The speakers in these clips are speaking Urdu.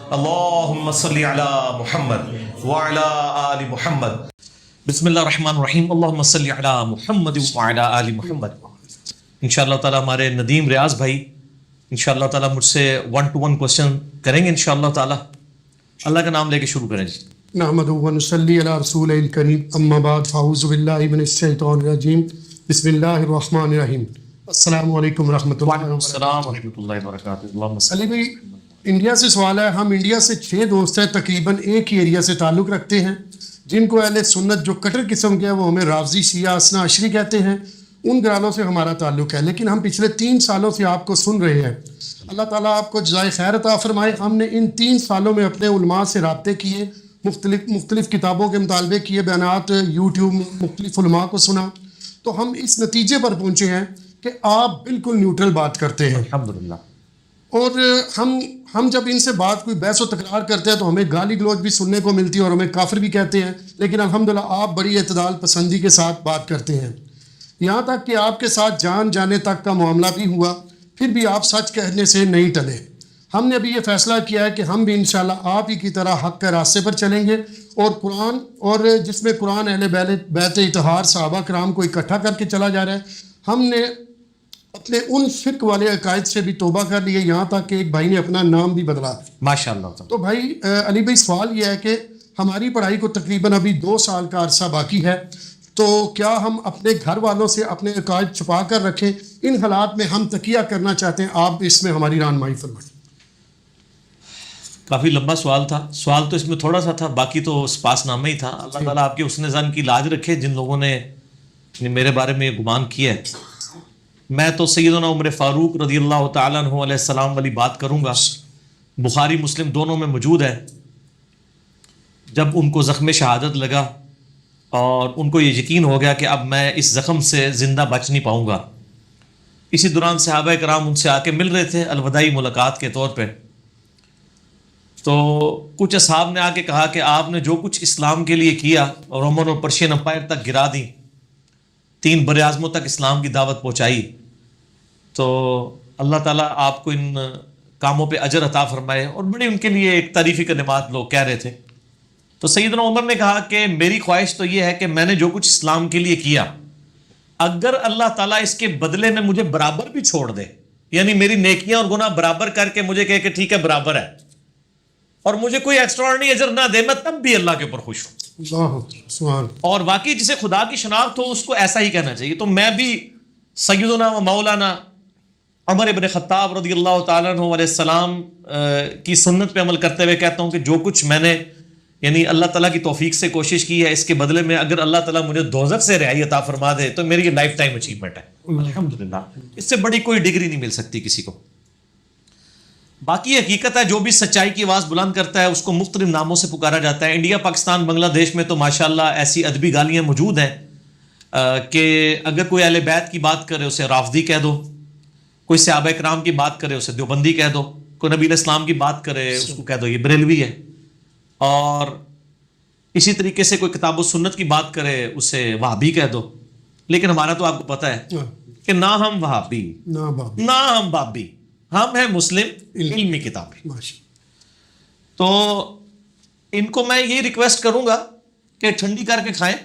اللہم صلی علی محمد وعلی آل محمد. بسم اللہ الرحمن الرحیم. اللہم صلی علی محمد وعلی آل محمد. انشاءاللہ تعالی ہمارے ندیم ریاض بھائی انشاءاللہ تعالی مجھ سے 1 to 1 کوسچن کریں گے انشاءاللہ تعالی. اللہ کا نام لے کے شروع کریں جی. نحمد و نصلی علی رسول الکریم اما بعد فاعوذ باللہ من الشیطان الرجیم بسم اللہ الرحمن الرحیم. السلام علیکم ورحمۃ اللہ وعلیکم السلام ورحمۃ اللہ وبرکاتہ. اللہم صلی. علی بھائی انڈیا سے سوال ہے. ہم انڈیا سے 6 دوست ہیں, تقریباً ایک ہی ایریا سے تعلق رکھتے ہیں, جن کو اہل سنت جو کٹر قسم کے ہیں وہ ہمیں رافضی شیعہ اسنا عشری کہتے ہیں. ان گھرانوں سے ہمارا تعلق ہے, لیکن ہم پچھلے 3 سالوں سے آپ کو سن رہے ہیں. اللہ تعالیٰ آپ کو جزائے خیر عطا فرمائے. ہم نے ان 3 سالوں میں اپنے علماء سے رابطے کیے, مختلف کتابوں کے مطالبے کیے, بیانات یوٹیوب مختلف علماء کو سنا, تو ہم اس نتیجے پر پہنچے ہیں کہ آپ بالکل نیوٹرل بات کرتے ہیں الحمدللہ. اور ہم جب ان سے بات کوئی بحث و تکرار کرتے ہیں تو ہمیں گالی گلوچ بھی سننے کو ملتی ہے اور ہمیں کافر بھی کہتے ہیں, لیکن الحمدللہ آپ بڑی اعتدال پسندی کے ساتھ بات کرتے ہیں. یہاں تک کہ آپ کے ساتھ جان جانے تک کا معاملہ بھی ہوا, پھر بھی آپ سچ کہنے سے نہیں ٹلے. ہم نے ابھی یہ فیصلہ کیا ہے کہ ہم بھی انشاءاللہ آپ ہی کی طرح حق کے راستے پر چلیں گے, اور قرآن اور جس میں قرآن اہل بیت اطہار صحابہ کرام کو اکٹھا کر کے چلا جا رہا ہے. ہم نے اپنے ان شرک والے عقائد سے بھی توبہ کر لی ہے, یہاں تک کہ ایک بھائی نے اپنا نام بھی بدلا ماشاءاللہ. تو بھائی علی بھائی سوال یہ ہے کہ ہماری پڑھائی کو تقریباً ابھی 2 سال کا عرصہ باقی ہے, تو کیا ہم اپنے گھر والوں سے اپنے عقائد چھپا کر رکھیں؟ ان حالات میں ہم تقیہ کرنا چاہتے ہیں, آپ اس میں ہماری رہنمائی فرمائیں. کافی لمبا سوال تھا. سوال تو اس میں تھوڑا سا تھا, باقی تو پاس نامہ ہی تھا. اللہ تعالیٰ آپ کے حسن ظن کی لاج رکھے. جن لوگوں نے میرے بارے میں یہ گمان کیا ہے, میں تو سیدنا عمر فاروق رضی اللہ تعالیٰ عنہ علیہ السلام والی بات کروں گا. بخاری مسلم دونوں میں موجود ہے. جب ان کو زخم شہادت لگا اور ان کو یہ یقین ہو گیا کہ اب میں اس زخم سے زندہ بچ نہیں پاؤں گا, اسی دوران صحابہ کرام ان سے آ کے مل رہے تھے الوداعی ملاقات کے طور پہ. تو کچھ اصحاب نے آ کے کہا کہ آپ نے جو کچھ اسلام کے لیے کیا اور رومن اور پرشین امپائر تک گرا دی, 3 براعظموں تک اسلام کی دعوت پہنچائی, تو اللہ تعالیٰ آپ کو ان کاموں پہ اجر عطا فرمائے. اور بڑی ان کے لیے ایک تعریفی کلمات لوگ کہہ رہے تھے. تو سیدنا عمر نے کہا کہ میری خواہش تو یہ ہے کہ میں نے جو کچھ اسلام کے لیے کیا, اگر اللہ تعالیٰ اس کے بدلے میں مجھے برابر بھی چھوڑ دے, یعنی میری نیکیاں اور گناہ برابر کر کے مجھے کہے کہ ٹھیک ہے برابر ہے, اور مجھے کوئی ایکسٹراڈنری اجر نہ دے, میں تب بھی اللہ کے اوپر خوش ہوں. اور واقعی جسے خدا کی شناخت ہو اس کو ایسا ہی کہنا چاہیے. تو میں بھی سیدنا و مولانا عمر ابن خطاب رضی اللہ تعالیٰ عنہ علیہ السلام کی سنت پہ عمل کرتے ہوئے کہتا ہوں کہ جو کچھ میں نے یعنی اللہ تعالیٰ کی توفیق سے کوشش کی ہے, اس کے بدلے میں اگر اللہ تعالیٰ مجھے دوزخ سے رہائی عطا فرما دے تو میری یہ لائف ٹائم اچیومنٹ ہے الحمدللہ. اس سے بڑی کوئی ڈگری نہیں مل سکتی کسی کو. باقی حقیقت ہے جو بھی سچائی کی آواز بلند کرتا ہے اس کو مختلف ناموں سے پکارا جاتا ہے. انڈیا, پاکستان, بنگلہ دیش میں تو ماشاءاللہ ایسی ادبی گالیاں موجود ہیں کہ اگر کوئی اہل بیت کی بات کرے اسے رافضی کہہ دو, کوئی صحابہ کرام کی بات کرے اسے دیوبندی کہہ دو, کوئی نبی علیہ السلام کی بات کرے اس کو کہہ دو یہ بریلوی ہے, اور اسی طریقے سے کوئی کتاب و سنت کی بات کرے اسے وہابی کہہ دو. لیکن ہمارا تو آپ کو پتہ ہے کہ نہ ہم وہابی نہ ہم بابی, ہم ہیں مسلم علمی کتابیں. تو ان کو میں یہ ریکویسٹ کروں گا کہ ٹھنڈی کر کے کھائیں,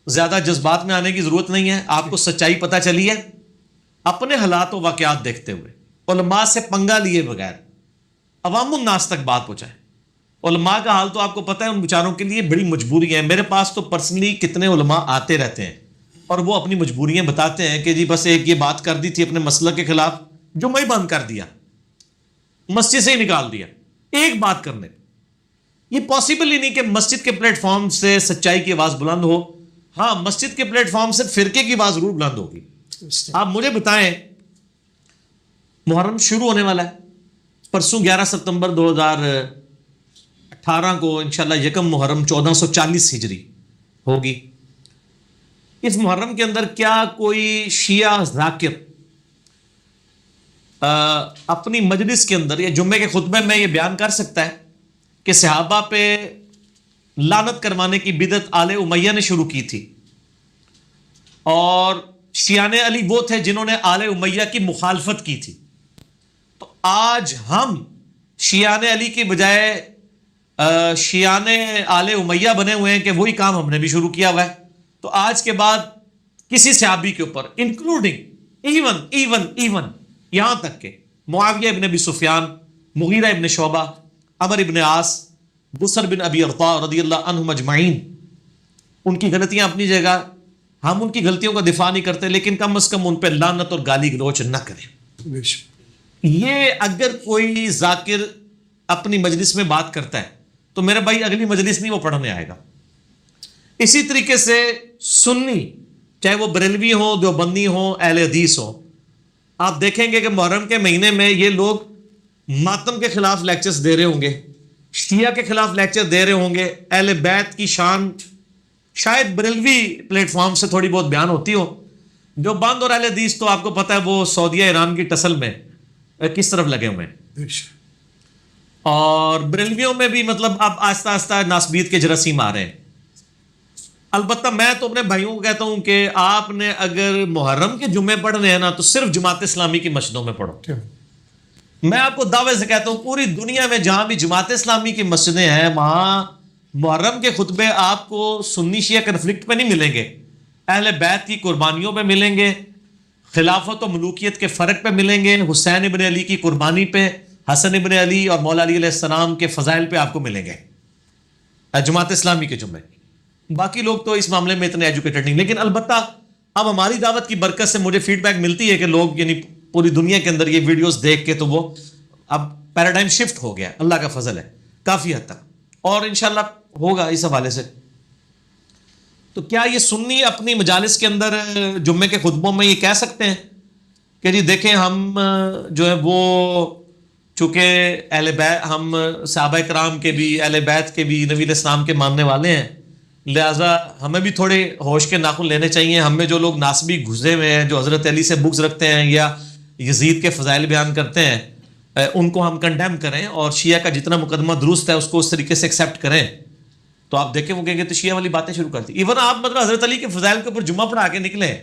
زیادہ جذبات میں آنے کی ضرورت نہیں ہے. آپ کو سچائی پتہ چلی ہے, اپنے حالات و واقعات دیکھتے ہوئے علماء سے پنگا لیے بغیر عوام الناس تک بات پہنچائیں. علماء کا حال تو آپ کو پتہ ہے, ان بیچاروں کے لیے بڑی مجبوری ہے. میرے پاس تو پرسنلی کتنے علماء آتے رہتے ہیں اور وہ اپنی مجبوریاں بتاتے ہیں کہ جی بس ایک یہ بات کر دی تھی اپنے مسلک کے خلاف, جو میں بند کر دیا, مسجد سے ہی نکال دیا ایک بات کرنے. یہ پاسبل ہی نہیں کہ مسجد کے پلیٹ فارم سے سچائی کی آواز بلند ہو. ہاں, مسجد کے پلیٹ فارم سے فرقے کی آواز ضرور بلند ہوگی. آپ مجھے بتائیں, محرم شروع ہونے والا ہے پرسوں 11 ستمبر 2018 کو انشاءاللہ 1 محرم 1440 ہجری ہوگی. اس محرم کے اندر کیا کوئی شیعہ ذاکر اپنی مجلس کے اندر یا جمعے کے خطبے میں یہ بیان کر سکتا ہے کہ صحابہ پہ لعنت کروانے کی بدعت آل امیہ نے شروع کی تھی, اور شیعان علی وہ تھے جنہوں نے آل امیہ کی مخالفت کی تھی. تو آج ہم شیعان علی کی بجائے شیعان آل امیہ بنے ہوئے ہیں کہ وہی کام ہم نے بھی شروع کیا ہوا ہے. تو آج کے بعد کسی صحابی کے اوپر انکلوڈنگ ایون یہاں تک کہ معاویہ ابن ابی سفیان، مغیرہ ابن شعبہ، عمر ابن عاص، بصر بن ابی ارطاء رضی اللہ عنہم اجمعین، ان کی غلطیاں اپنی جگہ، ہم ان کی غلطیوں کا دفاع نہیں کرتے، لیکن کم از کم ان پہ لعنت اور گالی گلوچ نہ کریں. بے شک. یہ اگر کوئی ذاکر اپنی مجلس میں بات کرتا ہے تو میرے بھائی اگلی مجلس نہیں وہ پڑھنے آئے گا. اسی طریقے سے سنی، چاہے وہ بریلوی ہو، دیوبندی ہو، اہل حدیث ہو، آپ دیکھیں گے کہ محرم کے مہینے میں یہ لوگ ماتم کے خلاف لیکچرز دے رہے ہوں گے، شیعہ کے خلاف لیکچر دے رہے ہوں گے، اہل بیت کی شان شاید بریلوی پلیٹ فارم سے تھوڑی بہت بیان ہوتی ہو. جو بند اور اہل حدیث تو آپ کو پتہ ہے وہ سعودیہ ایران کی ٹسل میں کس طرف لگے ہوئے ہیں. بے شک. اور بریلویوں میں بھی مطلب اب آہستہ آہستہ ناسبیت کے جراثیم آ رہے ہیں. البتہ میں تو اپنے بھائیوں کو کہتا ہوں کہ آپ نے اگر محرم کے جمعے پڑھنے ہیں نا تو صرف جماعت اسلامی کی مسجدوں میں پڑھو. کیا؟ میں آپ کو دعوے سے کہتا ہوں پوری دنیا میں جہاں بھی جماعت اسلامی کی مسجدیں ہیں وہاں محرم کے خطبے آپ کو سنی شیعہ کنفلکٹ پہ نہیں ملیں گے، اہل بیت کی قربانیوں پہ ملیں گے، خلافت و ملوکیت کے فرق پہ ملیں گے، حسین ابن علی کی قربانی پہ، حسن ابن علی اور مولا علی علیہ السلام کے فضائل پہ آپ کو ملیں گے جماعت اسلامی کے جمعے. باقی لوگ تو اس معاملے میں اتنے ایجوکیٹڈ نہیں، لیکن البتہ اب ہماری دعوت کی برکت سے مجھے فیڈ بیک ملتی ہے کہ لوگ یعنی پوری دنیا کے اندر یہ ویڈیوز دیکھ کے تو وہ اب پیراڈائم شفٹ ہو گیا. اللہ کا فضل ہے کافی حد تک، اور انشاءاللہ ہوگا اس حوالے سے. تو کیا یہ سنی اپنی مجالس کے اندر جمعے کے خطبوں میں یہ کہہ سکتے ہیں کہ جی دیکھیں ہم جو ہے وہ چونکہ اہل بیت، ہم صحابہ کرام کے بھی، اہل بیت کے بھی، نبی علیہ السلام کے ماننے والے ہیں، لہٰذا ہمیں بھی تھوڑے ہوش کے ناخن لینے چاہیے، ہم میں جو لوگ ناسبی گھسے ہوئے ہیں، جو حضرت علی سے بغض رکھتے ہیں یا یزید کے فضائل بیان کرتے ہیں، ان کو ہم کنڈیم کریں اور شیعہ کا جتنا مقدمہ درست ہے اس کو اس طریقے سے ایکسیپٹ کریں. تو آپ دیکھیں وہ کہیں گے تو شیعہ والی باتیں شروع کر دی. ایون آپ مطلب حضرت علی کے فضائل کے اوپر جمعہ پڑھا کے نکلیں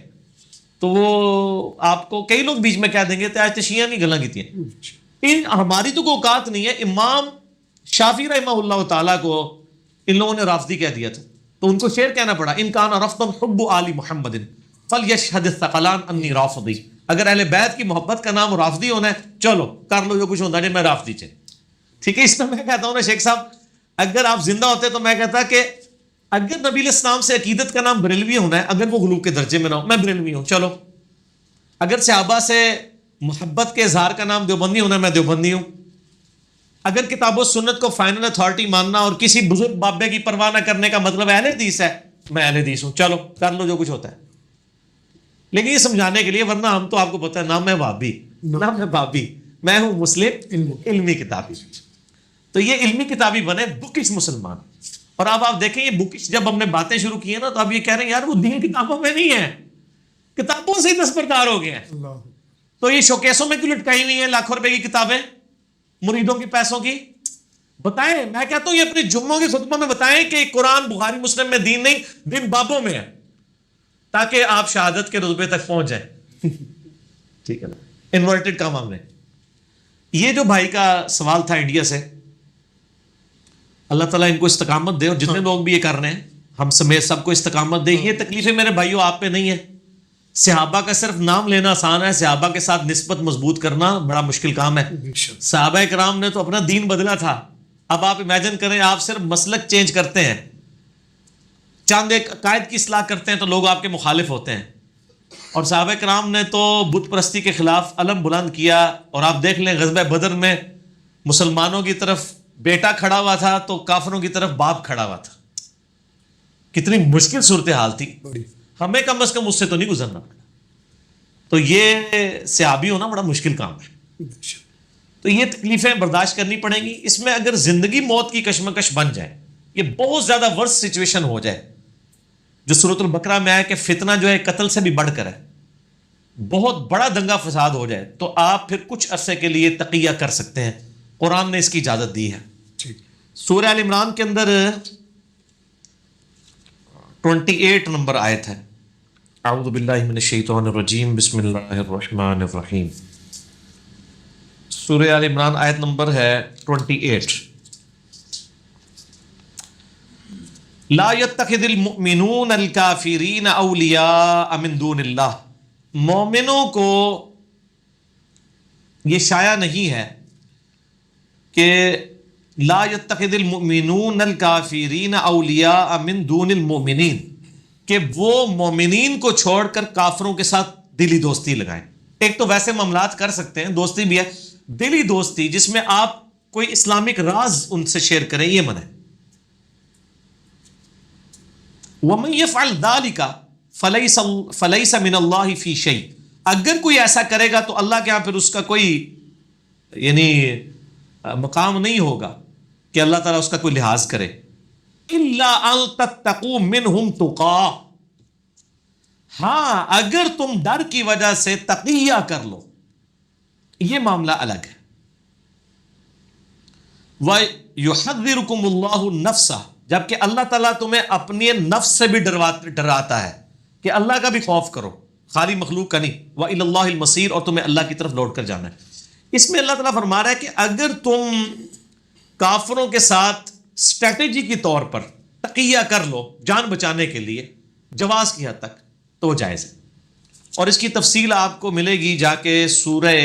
تو وہ آپ کو کئی لوگ بیچ میں کہہ دیں گے تو آج تو شیعہ نہیں گلاں کی ہیں. ہماری تو کوئی اوقات نہیں ہے. امام شافعی رحمہ اللہ تعالیٰ کو ان لوگوں نے رافضی کہہ دیا تھا تو ان کو شعر کہنا پڑا، ان کان رفضا حب آل محمد فلیشہد الثقلان انی رافضی. اگر اہل بیت کی محبت کا نام رافضی ہونا ہے چلو کر لو جو کچھ ہوتا ہے، میں رافضی چاہے. ٹھیک ہے، اس میں کہتا ہوں نا شیخ صاحب اگر آپ زندہ ہوتے تو میں کہتا کہ اگر نبی علیہ السلام سے عقیدت کا نام بریلوی ہونا ہے، اگر وہ غلو کے درجے میں نہ ہو، میں بریلوی ہوں چلو. اگر صحابہ سے محبت کے اظہار کا نام دیوبندی ہونا ہے، میں دیوبندی ہوں. اگر کتاب و سنت کو فائنل اتھارٹی ماننا اور کسی بزرگ بابے کی پرواہ نہ کرنے کا مطلب اہل حدیث ہے، میں اہل حدیث ہوں چلو کر لو جو کچھ ہوتا ہے. لیکن یہ سمجھانے کے لیے، ورنہ ہم تو آپ کو پتہ ہے نہ میں وہابی نہ میں بابی، میں ہوں مسلم علمی کتابی. تو یہ علمی کتابی بنے بکش مسلمان. اور اب آپ دیکھیں یہ بکش جب ہم نے باتیں شروع کی ہیں نا تو اب یہ کہہ رہے ہیں یار وہ دین کتابوں میں نہیں ہے، کتابوں سے ہی دستبردار ہو گئے ہیں. تو یہ شوکیسوں میں کیوں لٹکائی ہوئی ہیں لاکھوں روپے کی کتابیں مریدوں کے پیسوں کی؟ بتائیں. میں کہتا ہوں یہ اپنے جمعوں کے خطبوں میں بتائیں کہ قرآن بخاری مسلم میں دین نہیں، دین بابوں میں ہے، تاکہ آپ شہادت کے رتبے تک پہنچ جائیں. ٹھیک ہے نا، انورٹڈ کام ہم نے. یہ جو بھائی کا سوال تھا انڈیا سے، اللہ تعالیٰ ان کو استقامت دے، اور جتنے لوگ بھی یہ کر رہے ہیں ہم سمیت سب کو استقامت دے. یہ تکلیفیں میرے بھائیوں آپ پہ نہیں ہیں. صحابہ کا صرف نام لینا آسان ہے، صحابہ کے ساتھ نسبت مضبوط کرنا بڑا مشکل کام ہے. صحابہ کرام نے تو اپنا دین بدلا تھا. اب آپ امیجن کریں آپ صرف مسلک چینج کرتے ہیں، چاند ایک عقائد کی اصلاح کرتے ہیں تو لوگ آپ کے مخالف ہوتے ہیں. اور صحابہ کرام نے تو بت پرستی کے خلاف علم بلند کیا. اور آپ دیکھ لیں غزوہ بدر میں مسلمانوں کی طرف بیٹا کھڑا ہوا تھا تو کافروں کی طرف باپ کھڑا ہوا تھا. کتنی مشکل صورتحال تھی. ہمیں کم از کم اس سے تو نہیں گزرنا پڑا. تو یہ صحابی ہونا بڑا مشکل کام ہے. تو یہ تکلیفیں برداشت کرنی پڑیں گی. اس میں اگر زندگی موت کی کشمکش بن جائے، یہ بہت زیادہ ورس سچویشن ہو جائے، جو سورۃ البقرہ میں آیا کہ فتنہ جو ہے قتل سے بھی بڑھ کر ہے، بہت بڑا دنگا فساد ہو جائے، تو آپ پھر کچھ عرصے کے لیے تقیہ کر سکتے ہیں. قرآن نے اس کی اجازت دی ہے. سورہ آل عمران کے اندر 28 نمبر آیت ہے. اعوذ باللہ من الشیطان الرجیم، بسم اللہ الرحمن الرحیم. سورہ آل عمران آیت نمبر ہے 28. لا يتخذ المؤمنون الکافرین اولیاء من دون اللہ. مومنوں کو یہ شایع نہیں ہے کہ لا يتخذ المؤمنون الکافرین اولیاء من دون المؤمنین، کہ وہ مومنین کو چھوڑ کر کافروں کے ساتھ دلی دوستی لگائیں. ایک تو ویسے معاملات کر سکتے ہیں، دوستی بھی ہے، دلی دوستی جس میں آپ کوئی اسلامک راز ان سے شیئر کریں، یہ منع ہے. وَمَن يَفْعَلْ ذَلِكَ فَلَيْسَ مِنَ اللَّهِ فِي شَيْءٍ. اگر کوئی ایسا کرے گا تو اللہ کے ہاں پھر اس کا کوئی یعنی مقام نہیں ہوگا کہ اللہ تعالیٰ اس کا کوئی لحاظ کرے. إِلَّا أَن تَتَّقُوا مِنْهُمْ تُقَاةً. ہاں اگر تم ڈر کی وجہ سے تقیہ کر لو، یہ معاملہ الگ ہے. وَيُحَذِّرُكُمُ اللَّهُ نَفْسَهُ. جبکہ اللہ تعالیٰ تمہیں اپنے نفس سے بھی ڈراتا ہے کہ اللہ کا بھی خوف کرو، خالی مخلوق کا نہیں. وَإِلَى اللَّهِ الْمَصِيرُ. اور تمہیں اللہ کی طرف لوٹ کر جانا ہے. اس میں اللہ تعالیٰ فرما رہا ہے کہ اگر تم کافروں کے ساتھ اسٹریٹجی کے طور پر تقیہ کر لو جان بچانے کے لیے، جواز کی حد تک، تو وہ جائز ہے. اور اس کی تفصیل آپ کو ملے گی جا کے سورہ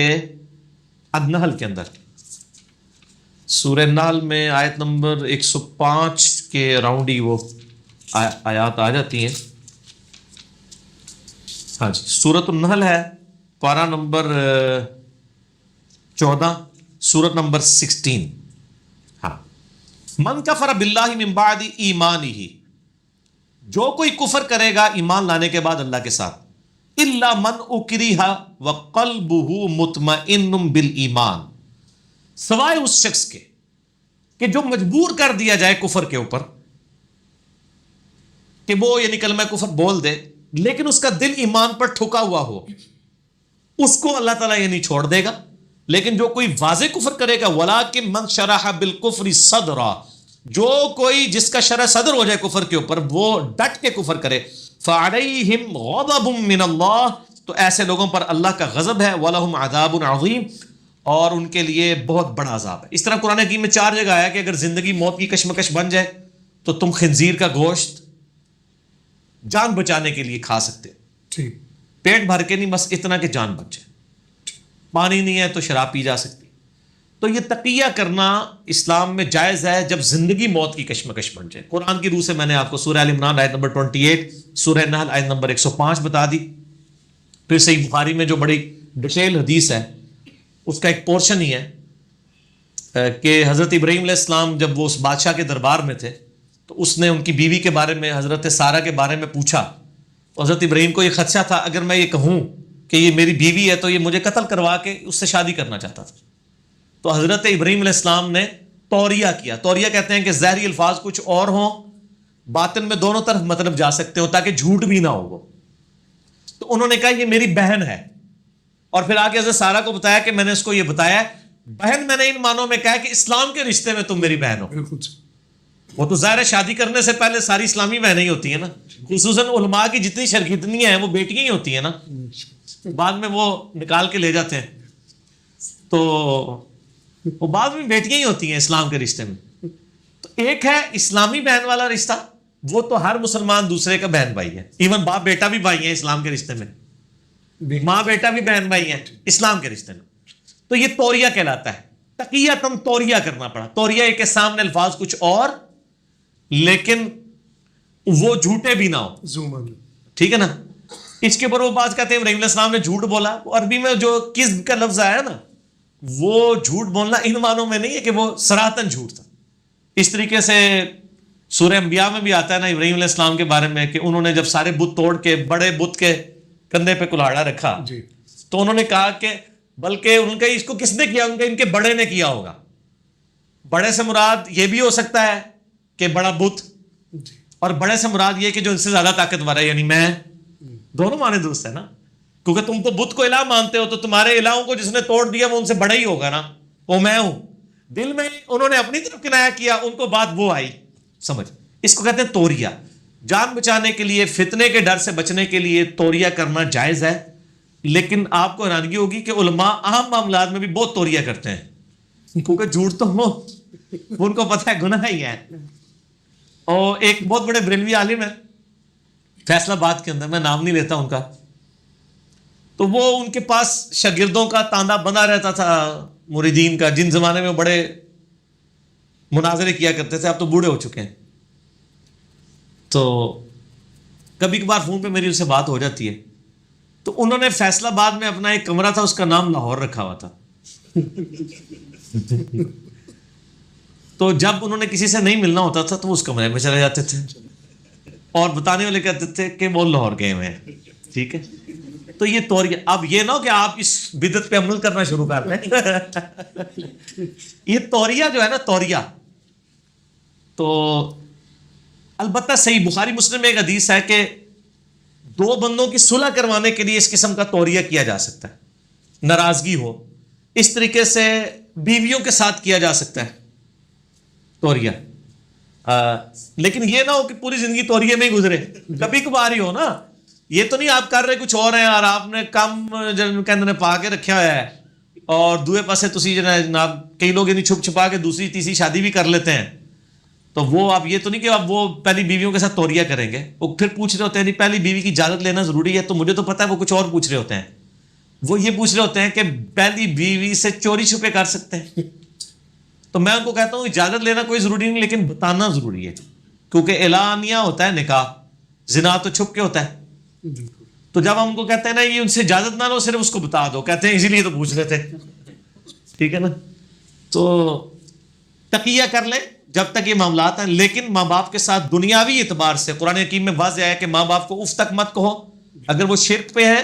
النحل کے اندر. سورہ نحل میں آیت نمبر 105 کے راؤنڈ ہی وہ آیات آ جاتی ہیں. ہاں جی، سورۃ النحل ہے، پارہ نمبر 14، سورت نمبر 16. ہاں، من کفر باللہ من بعد ایمانہ. جو کوئی کفر کرے گا ایمان لانے کے بعد اللہ کے ساتھ، الا من اکرہ وقلبہ مطمئن بالایمان. سوائے اس شخص کے کہ جو مجبور کر دیا جائے کفر کے اوپر، کہ وہ یعنی کلمہ کفر بول دے لیکن اس کا دل ایمان پر ٹھکا ہوا ہو، اس کو اللہ تعالیٰ یہ نہیں چھوڑ دے گا. لیکن جو کوئی واضح کفر کرے گا، وَلَٰكِن مَنْ شَرَحَ بِالْكُفْرِ صَدْرًا. جو کوئی جس کا شرح صدر ہو جائے کفر کے اوپر، وہ ڈٹ کے کفر کرے، فَعَلَيْهِمْ غَضَبٌ مِّنَ اللَّهِ. تو ایسے لوگوں پر اللہ کا غضب ہے، وَلَهُمْ عَذَابٌ عَظِيمٌ. اور ان کے لیے بہت بڑا عذاب ہے. اس طرح قرآن حکیم میں 4 جگہ آیا کہ اگر زندگی موت کی کشمکش بن جائے تو تم خنزیر کا گوشت جان بچانے کے لیے کھا سکتے ہو. ٹھیک، پیٹ بھر کے نہیں، بس اتنا کہ جان بچ جائے. پانی نہیں ہے تو شراب پی جا سکتی. تو یہ تقیہ کرنا اسلام میں جائز ہے جب زندگی موت کی کشمکش بن جائے. قرآن کی روح سے میں نے آپ کو سورہ آل عمران آیت نمبر 28، سورہ نحل آیت نمبر 105 بتا دی. پھر صحیح بخاری میں جو بڑی ڈیٹیل حدیث ہے اس کا ایک پورشن ہی ہے کہ حضرت ابراہیم علیہ السلام جب وہ اس بادشاہ کے دربار میں تھے تو اس نے ان کی بیوی کے بارے میں، حضرت سارہ کے بارے میں پوچھا. تو حضرت ابراہیم کو یہ خدشہ تھا اگر میں یہ کہوں کہ یہ میری بیوی ہے تو یہ مجھے قتل کروا کے اس سے شادی کرنا چاہتا تھا. تو حضرت ابراہیم علیہ السلام نے توریہ کیا. توریہ کہتے ہیں کہ ظاہری الفاظ کچھ اور ہوں، باطن میں دونوں طرف مطلب جا سکتے ہو تاکہ جھوٹ بھی نہ ہو وہ. تو انہوں نے کہا یہ میری بہن ہے، اور پھر آگے حضرت سارہ کو بتایا کہ میں نے اس کو یہ بتایا بہن، میں نے ان معنوں میں کہا کہ اسلام کے رشتے میں تم میری بہن ہو. بالکل. وہ تو ظاہر ہے شادی کرنے سے پہلے ساری اسلامی بہنیں ہی ہوتی ہیں نا، خصوصاً علماء کی جتنی شرکتنیاں ہیں وہ بیٹیاں ہی ہوتی ہیں نا، بعد میں وہ نکال کے لے جاتے ہیں تو وہ بعد میں بیٹیاں ہی ہوتی ہیں اسلام کے رشتے میں. تو ایک ہے اسلامی بہن والا رشتہ، وہ تو ہر مسلمان دوسرے کا بہن بھائی ہے، ایون باپ بیٹا بھی بھائی ہیں اسلام کے رشتے میں، ماں بیٹا بھی بہن بھائی ہیں اسلام کے رشتے میں. تو یہ توریہ کہلاتا ہے. تقیہ تم توریہ کرنا پڑا. توریہ ایک کے سامنے الفاظ کچھ اور لیکن وہ جھوٹے بھی نہ ہو. ٹھیک ہے نا. اس کے اوپر وہ بات کہتے ہیں ابراہیم علیہ السلام نے جھوٹ بولا. عربی میں جو کذب کا لفظ آیا نا، وہ جھوٹ بولنا ان معنوں میں نہیں ہے کہ وہ سراہتاً جھوٹ تھا. اس طریقے سے سورہ انبیاء میں بھی آتا ہے نا ابراہیم علیہ السلام کے بارے میں کہ انہوں نے جب سارے بت توڑ کے بڑے بت کے کندھے پہ کلاڑا رکھا تو انہوں نے کہا کہ بلکہ ان کا اس کو کس نے کیا، ان کے بڑے نے کیا ہوگا. بڑے سے مراد یہ بھی ہو سکتا ہے کہ بڑا بت، اور بڑے سے مراد یہ کہ جو ان سے زیادہ طاقتور ہے، یعنی میں. دونوں معنی درست ہے نا، کیونکہ تم تو بت کو الہ مانتے ہو تو تمہارے الہوں کو جس نے توڑ دیا وہ ان سے بڑا ہی ہوگا نا، وہ میں ہوں. دل میں انہوں نے اپنی طرف کنایا کیا، ان کو بات وہ آئی سمجھ. اس کو کہتے ہیں توریہ. جان بچانے کے لیے، فتنے کے ڈر سے بچنے کے لیے توریہ کرنا جائز ہے. لیکن آپ کو حیرانگی ہوگی کہ علماء عام معاملات میں بھی بہت توریہ کرتے ہیں، کیونکہ جھوٹ تو ہو ان کو پتہ ہے گناہ ہی ہے. اور ایک بہت بڑے بریلوی عالم ہے فیصل آباد کے اندر، میں نام نہیں لیتا ان کا، تو وہ ان کے پاس شاگردوں کا تاندا بنا رہتا تھا، مریدین کا، جن زمانے میں بڑے مناظرے کیا کرتے تھے، اب تو بوڑھے ہو چکے ہیں. تو کبھی کبھار فون پہ میری ان سے بات ہو جاتی ہے. تو انہوں نے فیصل آباد میں اپنا ایک کمرہ تھا، اس کا نام لاہور رکھا ہوا تھا. تو جب انہوں نے کسی سے نہیں ملنا ہوتا تھا تو وہ اس کمرے میں چلے جاتے تھے، اور بتانے والے کہتے تھے کہ وہ لاہور گئے ہوئے ہیں. ٹھیک ہے، تو یہ توریہ. اب یہ نہ ہو کہ آپ اس بدعت پہ عمل کرنا شروع کر دیں. یہ توریہ جو ہے نا، توریہ تو البتہ صحیح بخاری مسلم میں ایک حدیث ہے کہ دو بندوں کی صلح کروانے کے لیے اس قسم کا توریہ کیا جا سکتا ہے، ناراضگی ہو اس طریقے سے بیویوں کے ساتھ کیا جا سکتا ہے توریہ. لیکن یہ نہ ہو کہ پوری زندگی توریے میں ہی گزرے، کبھی کبھار ہی ہو نا. یہ تو نہیں آپ کر رہے کچھ اور ہیں اور آپ نے کم کہنے پا کے رکھا ہوا ہے، اور دوسرے پاسے تسی جناب کئی لوگ یعنی چھپ چھپا کے دوسری تیسری شادی بھی کر لیتے ہیں. تو وہ آپ یہ تو نہیں کہ آپ وہ پہلی بیویوں کے ساتھ توریہ کریں گے. وہ پھر پوچھ رہے ہوتے ہیں نہیں پہلی بیوی کی اجازت لینا ضروری ہے، تو مجھے تو پتہ ہے وہ کچھ اور پوچھ رہے ہوتے ہیں. وہ یہ پوچھ رہے ہوتے ہیں کہ پہلی بیوی سے چوری چھپے کر سکتے ہیں. تو میں ان کو کہتا ہوں اجازت لینا کوئی ضروری نہیں، لیکن بتانا ضروری ہے، کیونکہ اعلانیہ ہوتا ہے نکاح، زنا تو چھپ کے ہوتا ہے. تو جب ہم ان کو کہتے ہیں نا یہ ان سے اجازت نہ لو، صرف اس کو بتا دو، کہتے ہیں اسی لیے تو پوچھ رہے تھے. ٹھیک ہے نا. تو تقیہ کر لیں جب تک یہ معاملات ہیں، لیکن ماں باپ کے ساتھ دنیاوی اعتبار سے قرآن حکیم میں واضح ہے کہ ماں باپ کو اف تک مت کہو. اگر وہ شرک پہ ہے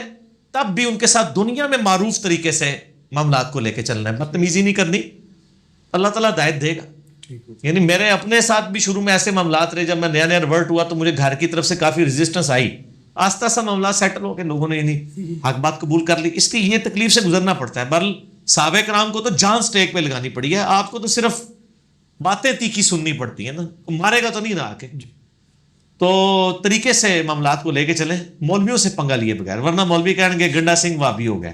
تب بھی ان کے ساتھ دنیا میں معروف طریقے سے معاملات کو لے کے چلنا ہے، بدتمیزی نہیں کرنی. اللہ تعالیٰ ہدایت دے گا. یعنی میرے اپنے ساتھ بھی شروع میں ایسے معاملات رہے، جب میں نیا نیا ریورٹ ہوا تو مجھے گھر کی طرف سے کافی ریزسٹنس آئی. آہستہ آہستہ معاملات سیٹل ہو کے لوگوں نے یعنی حق بات قبول کر لی. اس لیے یہ تکلیف سے گزرنا پڑتا ہے. بہرحال صحابہ کرام کو تو جان سٹیک پہ لگانی پڑی ہے، آپ کو تو صرف باتیں تیکھی سننی پڑتی ہیں نا، مارے گا تو نہیں رہا کے. تو طریقے سے معاملات کو لے کے چلیں، مولویوں سے پنگا لیے بغیر، ورنہ مولوی کہیں گے گنڈا سنگھ وابی ہو گئے.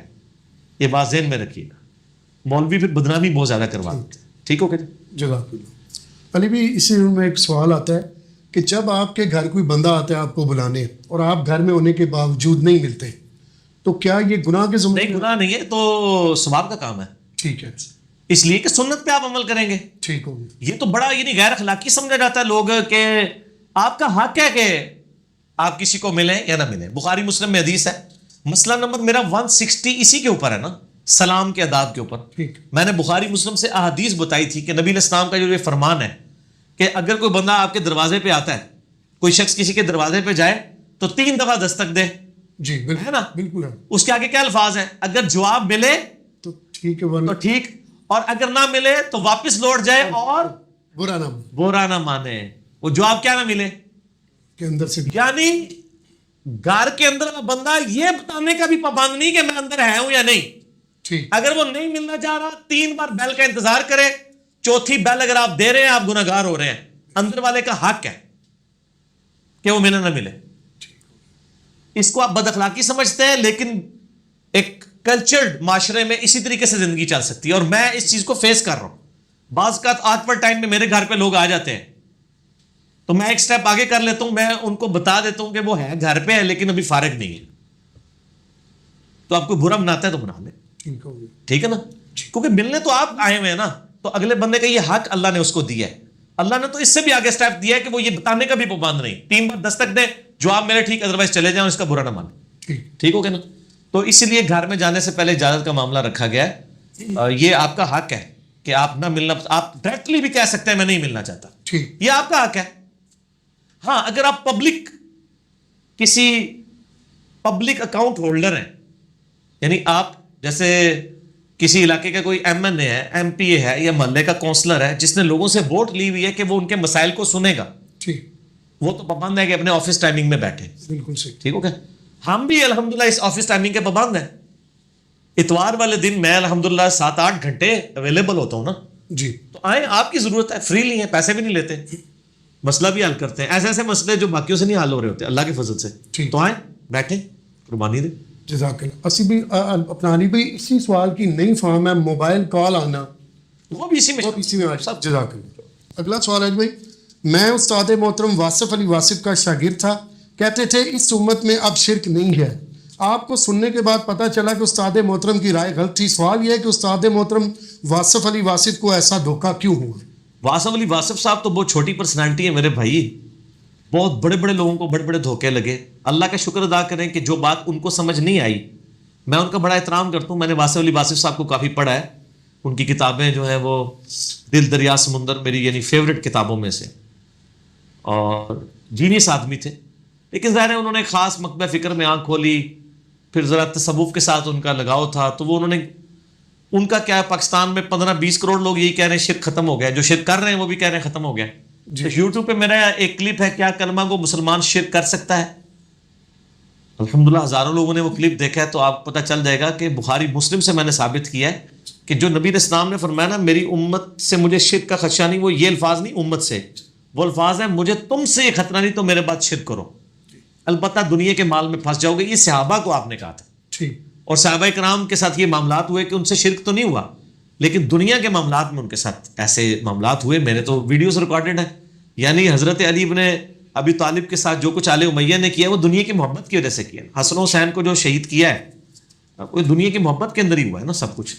یہ بات ذہن میں رکھیے گا، مولوی پھر بدنامی بہت زیادہ کروا دیتے ہیں. ٹھیک ہو گیا جزاک اللہ. علی بھی اسی میں ایک سوال آتا ہے کہ جب آپ کے گھر کوئی بندہ آتا ہے آپ کو بلانے اور آپ گھر میں ہونے کے باوجود نہیں ملتے، تو کیا یہ گناہ کے ضمن؟ نہیں، گناہ نہیں ہے، تو ثواب کا کام ہے. ٹھیک ہے، اس لیے کہ سنت پہ آپ عمل کریں گے. ٹھیک ہوگی. یہ تو بڑا یعنی غیر اخلاقی سمجھا جاتا ہے لوگ کہ آپ کا حق ہے کہ آپ کسی کو ملیں یا نہ ملیں. بخاری مسلم میں حدیث ہے، مسئلہ نمبر میرا 160 اسی کے اوپر ہے نا، سلام کے آداب کے اوپر. میں نے بخاری مسلم سے احادیث بتائی تھی کہ نبی علیہ السلام کا جو یہ فرمان ہے کہ اگر کوئی بندہ آپ کے دروازے پہ آتا ہے، کوئی شخص کسی کے دروازے پہ جائے تو 3 دفعہ دستک دے. جی بالکل ہے نا، بالکل ہے. اس کے آگے کیا الفاظ ہیں؟ اگر جواب ملے تو ٹھیک ہے، ورنہ تو ٹھیک، اور اگر نہ ملے تو واپس لوٹ جائے اور برا نہ مانے. وہ جواب کیا نہ ملے کے اندر سے. یعنی گھر کے اندر کا بندہ یہ بتانے کا بھی پابند نہیں کہ میں اندر ہے ہوں یا نہیں. ٹھیک. اگر وہ نہیں ملنا چاہ رہا 3 بار بیل کا انتظار کرے، 4تھی بیل اگر آپ دے رہے ہیں آپ گناہگار ہو رہے ہیں. اندر والے کا حق ہے کہ وہ ملے نہ ملے. اس کو آپ بد اخلاقی سمجھتے ہیں، لیکن ایک کلچرڈ معاشرے میں اسی طریقے سے زندگی چل سکتی ہے. اور میں اس چیز کو فیس کر رہا ہوں. بعض کا آج پر ٹائم میں میرے گھر پہ لوگ آ جاتے ہیں تو میں ایک سٹیپ آگے کر لیتا ہوں، میں ان کو بتا دیتا ہوں کہ وہ ہے گھر پہ ہے لیکن ابھی فارغ نہیں ہے. تو آپ کو برا مناتا ہے تو منا لیں. ٹھیک ہے نا، کیونکہ ملنے تو آپ آئے ہوئے ہیں نا، تو اگلے بندے کا یہ حق اللہ نے اس کو دیا ہے. اللہ نے تو اس سے بھی آگے سٹیپ دیا ہے کہ وہ یہ بتانے کا بھی پابند نہیں. 3 بار دستک دیں، جواب میرے ٹھیک، ادروائز چلے جائیں، اس کا برا نہ مانیں. ٹھیک ہو گیا نا. تو اسی لیے گھر میں جانے سے پہلے اجازت کا معاملہ رکھا گیا ہے. یہ آپ کا حق ہے کہ آپ نہ ملنا، آپ ڈائریکٹلی بھی کہہ سکتے ہیں میں نہیں ملنا چاہتا، یہ آپ کا حق ہے. ہاں اگر آپ پبلک کسی پبلک اکاؤنٹ ہولڈر ہیں، یعنی آپ جیسے کسی علاقے کا کوئی ایم این اے ہے، ایم پی اے ہے، یا محلے کا کونسلر ہے جس نے لوگوں سے ووٹ لی ہوئی ہے کہ وہ ان کے مسائل کو سنے گا، وہ تو پابند ہے کہ اپنے آفس ٹائمنگ میں بیٹھے. بالکل صحیح. ٹھیک ہو گیا. ہم بھی الحمدللہ اس آفس ٹائمنگ کے پابند ہیں. اتوار والے دن میں الحمدللہ 7-8 گھنٹے اویلیبل ہوتا ہوں نا. جی. تو آئیں، آپ کی ضرورت ہے، فری نہیں ہے، پیسے بھی نہیں لیتے، مسئلہ بھی حل کرتے ہیں. ایسے ایسے مسئلے جو باقیوں سے نہیں حل ہو رہے ہوتے اللہ کے فضل سے. تو آئیں، بیٹھیں، قربانی دیں. جزاک اللہ. اسی بھی اپنا علی بھائی اسی سوال کی نئی فارم ہے موبائل کال آنا, وہ بھی اسی میں سب. جزاک اللہ. اگلا سوال ہے بھائی, میں استاد محترم واصف علی واصف کا شاگرد تھا, کہتے تھے اس امت میں اب شرک نہیں ہے. آپ کو سننے کے بعد پتہ چلا کہ استاد محترم کی رائے غلط تھی. سوال یہ ہے کہ استاد محترم واصف علی واصف کو ایسا دھوکہ کیوں ہوا؟ واصف علی واصف صاحب تو بہت چھوٹی پرسنالٹی ہے میرے بھائی, بہت بڑے بڑے لوگوں کو بڑے بڑے دھوکے لگے. اللہ کا شکر ادا کریں کہ جو بات ان کو سمجھ نہیں آئی, میں ان کا بڑا احترام کرتا ہوں. میں نے واصف علی واصف صاحب کو کافی پڑھا ہے, ان کی کتابیں جو ہیں وہ دل دریا سمندر میری یعنی فیوریٹ کتابوں میں سے, اور جینیس آدمی تھے. لیکن ظاہر ہے انہوں نے خاص مکتبہ فکر میں آنکھ کھولی, پھر ذرا تصوف کے ساتھ ان کا لگاؤ تھا, تو وہ انہوں نے, ان کا کیا ہے, پاکستان میں 15-20 کروڑ لوگ یہی کہہ رہے ہیں شرک ختم ہو گیا, جو شرک کر رہے ہیں وہ بھی کہہ رہے ہیں ختم ہو گیا. تو یوٹیوب پہ میرا ایک کلپ ہے, کیا کلمہ کو مسلمان شرک کر سکتا ہے, الحمدللہ ہزاروں لوگوں نے وہ کلپ دیکھا ہے. تو آپ پتہ چل جائے گا کہ بخاری مسلم سے میں نے ثابت کیا ہے کہ جو نبی علیہ السلام نے فرمایا نا میری امت سے مجھے شرک کا خدشہ نہیں, وہ یہ الفاظ نہیں امت سے, وہ الفاظ ہیں مجھے تم سے یہ خطرہ نہیں تو میرے بعد شرک کرو, البتہ دنیا کے مال میں پھنس جاؤ گے. یہ صحابہ کو آپ نے کہا تھا, اور صحابہ کرام کے ساتھ یہ معاملات ہوئے کہ ان سے شرک تو نہیں ہوا, لیکن دنیا کے معاملات میں ان کے ساتھ ایسے معاملات ہوئے. میرے تو ویڈیوز ریکارڈڈ ہیں, یعنی حضرت علی بن ابی طالب کے ساتھ جو کچھ آل امیہ نے کیا وہ دنیا کی محبت کی وجہ سے کیا. حسن حسین کو جو شہید کیا ہے وہ دنیا کی محبت کے اندر ہی ہوا ہے نا سب کچھ.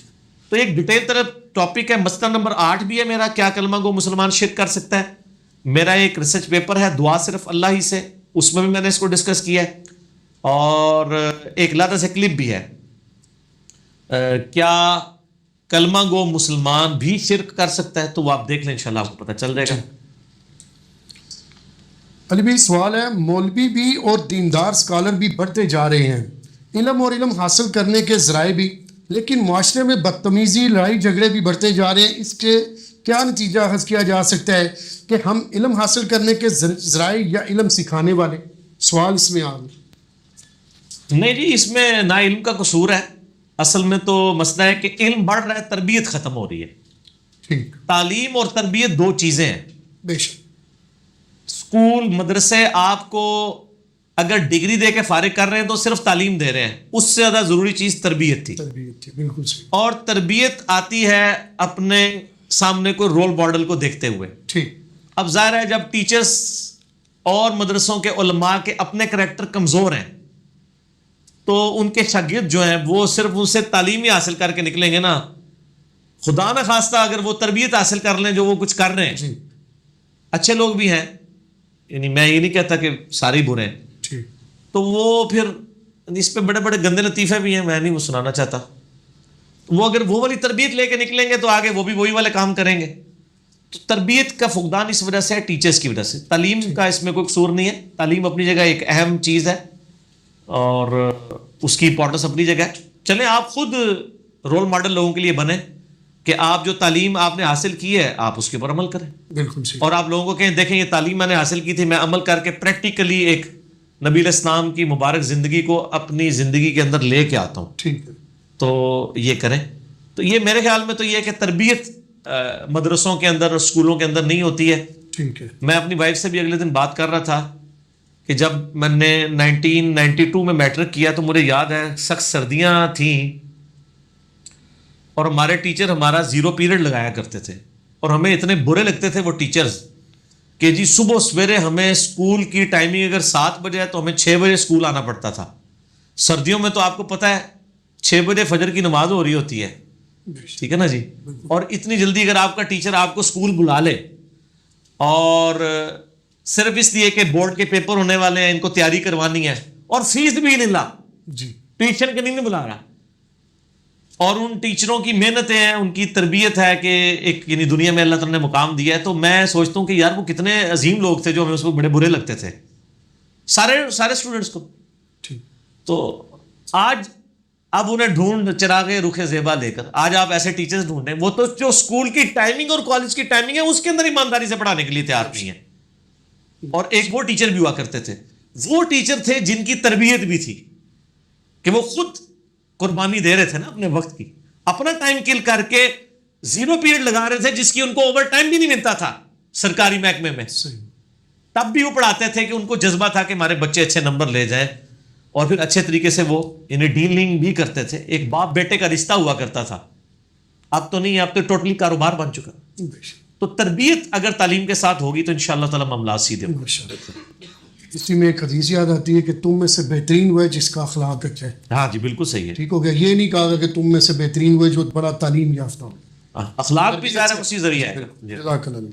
تو ایک ڈیٹیل طرف ٹاپک ہے. مسئلہ نمبر 8 بھی ہے میرا, کیا کلمہ گو مسلمان شرک کر سکتا ہے. میرا ایک ریسرچ پیپر ہے دعا صرف اللہ ہی سے, اس میں بھی میں نے اس کو ڈسکس کیا ہے, اور ایک علیحدہ سے کلپ بھی ہے, کیا کلمہ گو مسلمان بھی شرک کر سکتا ہے. تو وہ آپ دیکھ لیں انشاءاللہ آپ کو پتہ چل جائے گا. علی بھائی سوال ہے, مولوی بھی اور دیندار اسکالر بھی بڑھتے جا رہے ہیں, علم اور علم حاصل کرنے کے ذرائع بھی, لیکن معاشرے میں بدتمیزی لڑائی جھگڑے بھی بڑھتے جا رہے ہیں. اس کے کیا نتیجہ اخذ کیا جا سکتا ہے کہ ہم علم حاصل کرنے کے ذرائع یا علم سکھانے والے؟ سوال اس میں آ گیا. نہیں جی, اس میں نہ علم کا قصور ہے, اصل میں تو مسئلہ ہے کہ علم بڑھ رہا ہے, تربیت ختم ہو رہی ہے. ٹھیک, تعلیم اور تربیت دو چیزیں ہیں. بے شک. اسکول مدرسے آپ کو اگر ڈگری دے کے فارغ کر رہے ہیں تو صرف تعلیم دے رہے ہیں, اس سے زیادہ ضروری چیز تربیت تھی. تربیت تھی, بالکل صحیح. اور تربیت آتی ہے اپنے سامنے کوئی رول ماڈل کو دیکھتے ہوئے. ٹھیک. اب ظاہر ہے جب ٹیچرز اور مدرسوں کے علماء کے اپنے کریکٹر کمزور ہیں تو ان کے شاگرد جو ہیں وہ صرف ان سے تعلیم ہی حاصل کر کے نکلیں گے نا. خدا نہ خواستہ اگر وہ تربیت حاصل کر لیں جو وہ کچھ کر رہے ہیں, جی, اچھے لوگ بھی ہیں, یعنی میں یہ نہیں کہتا کہ سارے برے ہیں, ٹھیک, تو وہ پھر اس پہ بڑے بڑے گندے لطیفے بھی ہیں, میں نہیں وہ سنانا چاہتا. وہ اگر وہ والی تربیت لے کے نکلیں گے تو آگے وہ بھی وہی والے کام کریں گے. تو تربیت کا فقدان اس وجہ سے ہے, ٹیچرز کی وجہ سے. تعلیم کا اس میں کوئی قصور نہیں ہے, تعلیم اپنی جگہ ایک اہم چیز ہے اور اس کی امپورٹنس اپنی جگہ ہے. چلیں آپ خود رول ماڈل لوگوں کے لیے بنیں کہ آپ جو تعلیم آپ نے حاصل کی ہے آپ اس کے اوپر عمل کریں. بالکل صحیح. اور آپ لوگوں کو کہیں دیکھیں یہ تعلیم میں نے حاصل کی تھی, میں عمل کر کے پریکٹیکلی ایک نبی علیہ السلام کی مبارک زندگی کو اپنی زندگی کے اندر لے کے آتا ہوں. ٹھیک ہے. تو یہ کریں. تو یہ میرے خیال میں تو یہ ہے کہ تربیت مدرسوں کے اندر اور اسکولوں کے اندر نہیں ہوتی ہے. ٹھیک ہے. میں اپنی وائف سے بھی اگلے دن بات کر رہا تھا کہ جب میں نے 1992 میں میٹرک کیا تو مجھے یاد ہے سخت سردیاں تھیں اور ہمارے ٹیچر ہمارا 0 پیریڈ لگایا کرتے تھے, اور ہمیں اتنے برے لگتے تھے وہ ٹیچرز کہ جی صبح سویرے ہمیں اسکول کی ٹائمنگ اگر 7 بجے ہے تو ہمیں 6 بجے اسکول آنا پڑتا تھا. سردیوں میں تو آپ کو پتہ ہے 6 بجے فجر کی نماز ہو رہی ہوتی ہے, ٹھیک ہے نا جی. اور اتنی جلدی اگر آپ کا ٹیچر آپ کو اسکول بلا لے اور صرف اس لیے کہ بورڈ کے پیپر ہونے والے ہیں, ان کو تیاری کروانی ہے, اور فیس بھی نہیں لا, جی, ٹیوشن کے نہیں بلا رہا, اور ان ٹیچروں کی محنتیں ہیں, ان کی تربیت ہے کہ ایک یعنی دنیا میں اللہ تعالیٰ نے مقام دیا ہے. تو میں سوچتا ہوں کہ یار وہ کتنے عظیم لوگ تھے جو ہمیں اس کو بڑے برے لگتے تھے سارے اسٹوڈنٹس کو. ٹھیک. تو آج اب انہیں ڈھونڈ چراغے رخ زیبا لے کر آج آپ ایسے ٹیچرز ڈھونڈیں, وہ تو جو اسکول کی ٹائمنگ اور کالج کی ٹائمنگ ہے اس کے اندر ایمانداری سے پڑھانے کے لیے تیار نہیں ہے. اور ایک وہ ٹیچر بھی ہوا کرتے تھے, وہ ٹیچر تھے جن کی تربیت بھی تھی کہ وہ خود قربانی دے رہے تھے نا اپنے وقت کی, اپنا ٹائم کل کر کے 0 پیریڈ لگا رہے تھے جس کی ان کو اوور ٹائم بھی نہیں ملتا تھا سرکاری محکمے میں. صحیح. تب بھی وہ پڑھاتے تھے کہ ان کو جذبہ تھا کہ ہمارے بچے اچھے نمبر لے جائیں. اور پھر اچھے طریقے سے وہ انہیں ڈیلنگ بھی کرتے تھے. ایک باپ بیٹے کا رشتہ ہوا کرتا تھا, اب تو نہیں, اب تو ٹوٹلی کاروبار بن چکا. تو تربیت اگر تعلیم کے ساتھ ہوگی تو انشاءاللہ تعالی معاملات سیدھے ہوں گے. اسی میں ایک حدیث یاد آتی ہے کہ تم میں سے بہترین وہ ہے جس کا اخلاق اچھا ہے. ہاں جی بالکل صحیح ہے. ٹھیک ہو گیا, یہ نہیں کہا گیا کہ تم میں سے بہترین وہ ہے جو بڑا تعلیم یافتہ ہو. اخلاق بھی ظاہر ہے اسی ذریعہ ہے. جزاک اللہ.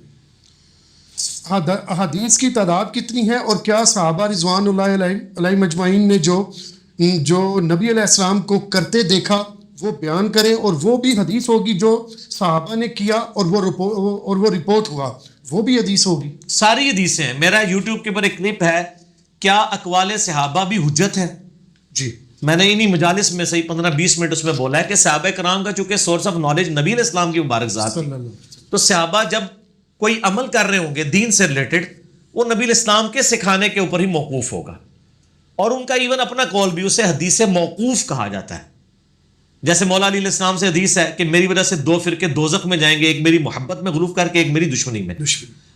احادیث کی تعداد کتنی ہے, اور کیا صحابہ رضوان اللہ علیہم اجمعین نے جو نبی علیہ السلام کو کرتے دیکھا وہ بیان کریں, اور وہ بھی حدیث ہوگی جو صحابہ نے کیا اور وہ رپورٹ ہوا, وہ بھی حدیث ہوگی؟ ساری حدیثیں ہیں. میرا یوٹیوب کے اوپر ایک کلپ ہے, کیا اقوال صحابہ بھی حجت ہے. جی میں نے انہی مجالس میں صحیح 15-20 منٹ اس میں بولا ہے کہ صحابہ کرام کا چونکہ سورس آف نالج نبی علیہ السلام کی مبارک ذات ہے, تو صحابہ جب کوئی عمل کر رہے ہوں گے دین سے ریلیٹڈ, وہ نبی علیہ السلام کے سکھانے کے اوپر ہی موقوف ہوگا. اور ان کا ایون اپنا قول بھی, اسے حدیث موقوف کہا جاتا ہے. جیسے مولا علی علیہ السلام سے حدیث ہے کہ میری وجہ سے 2 فرقے دوزخ میں جائیں گے, ایک میری محبت میں غلوف کر کے, ایک میری دشمنی میں.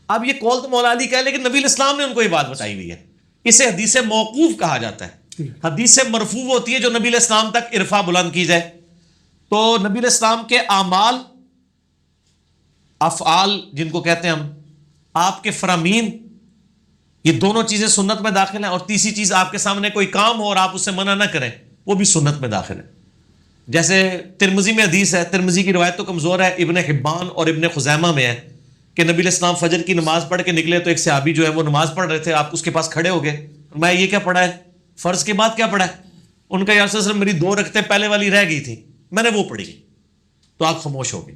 اب یہ قول تو مولا علی کا ہے, لیکن نبی علیہ السلام نے ان کو یہ بات بتائی ہوئی ہے, اسے حدیث موقوف کہا جاتا ہے. حدیث مرفوع ہوتی ہے جو نبی علیہ السلام تک ارفع بلند کی جائے. تو نبی علیہ السلام کے اعمال, افعال جن کو کہتے ہیں ہم, آپ کے فرامین, یہ دونوں چیزیں سنت میں داخل ہیں. اور تیسری چیز, آپ کے سامنے کوئی کام ہو اور آپ اسے منع نہ کریں, وہ بھی سنت میں داخل ہے. جیسے ترمذی میں حدیث ہے, ترمذی کی روایت تو کمزور ہے, ابن حبان اور ابن خزیمہ میں ہے کہ نبی علیہ السلام فجر کی نماز پڑھ کے نکلے تو ایک صحابی جو ہے وہ نماز پڑھ رہے تھے, آپ اس کے پاس کھڑے ہو گئے, میں یہ کیا پڑھا ہے, فرض کے بعد کیا پڑھا ہے؟ ان کا یا رسول اللہ میری 2 رکعتیں پہلے والی رہ گئی تھی, میں نے وہ پڑھی. تو آپ خاموش ہو گئی.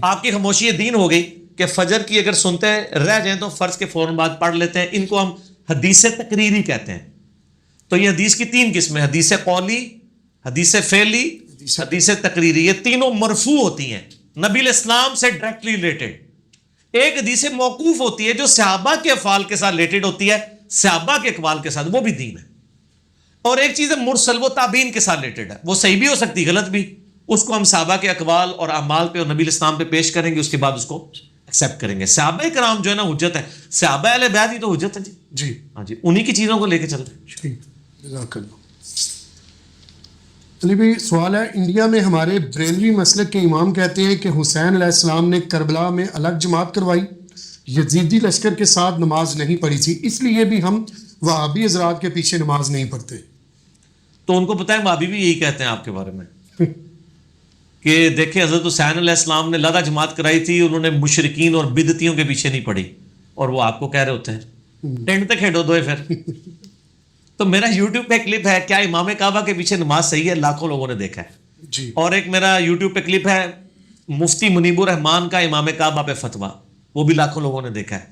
آپ کی خاموشی یہ دین ہو گئی کہ فجر کی اگر سنتے رہ جائیں تو فرض کے فوراً بعد پڑھ لیتے ہیں. ان کو ہم حدیث تقریری کہتے ہیں. تو یہ حدیث کی 3 قسمیں, حدیث قولی, حدیث فعلی, حدیث تقریری. یہ تینوں مرفوع ہوتی ہیں, نبی علیہ السلام سے ڈائریکٹلی ریلیٹڈ. ایک حدیث موقوف ہوتی ہے جو صحابہ کے افعال کے ساتھ ریلیٹڈ ہوتی ہے, صحابہ کے اقوال کے ساتھ, وہ بھی دین ہے. اور ایک چیز ہے مرسل, وہ تابعین کے ساتھ ریلیٹڈ ہے, وہ صحیح بھی ہو سکتی, غلط بھی, اس کو ہم صحابہ کے اقوال اور اعمال پہ اور نبی علیہ السلام پہ پیش کریں گے, اس کے بعد اس کو ایکسیپٹ کریں گے. صحابہ کرام جو ہے نا حجت ہے, صحابہ اہل بیت ہی تو حجت ہے. جی ہاں جی, انہی کی چیزوں کو لے کے چلتے ہیں. جزاک اللہ. علی بھائی سوال ہے, انڈیا میں ہمارے بریلوی مسلک کے امام کہتے ہیں کہ حسین علیہ السلام نے کربلا میں الگ جماعت کروائی, یزیدی لشکر کے ساتھ نماز نہیں پڑھی تھی, اس لیے بھی ہم وہابی حضرات کے پیچھے نماز نہیں پڑھتے. تو ان کو پتہ ہے وہابی بھی یہی کہتے ہیں آپ کے بارے میں کہ دیکھیں حضرت حسین علیہ السلام نے علیحدہ جماعت کرائی تھی, انہوں نے مشرکین اور بدعتیوں کے پیچھے نہیں پڑھی, اور وہ آپ کو کہہ رہے ہوتے ہیں ٹینٹ تک کھیڑو دوئے پھر. تو میرا یوٹیوب پہ کلپ ہے, کیا امام کعبہ کے پیچھے نماز صحیح ہے, لاکھوں لوگوں نے دیکھا ہے جی. اور ایک میرا یوٹیوب پہ کلپ ہے مفتی منیب الرحمان کا امام کعبہ پہ فتویٰ, وہ بھی لاکھوں لوگوں نے دیکھا ہے.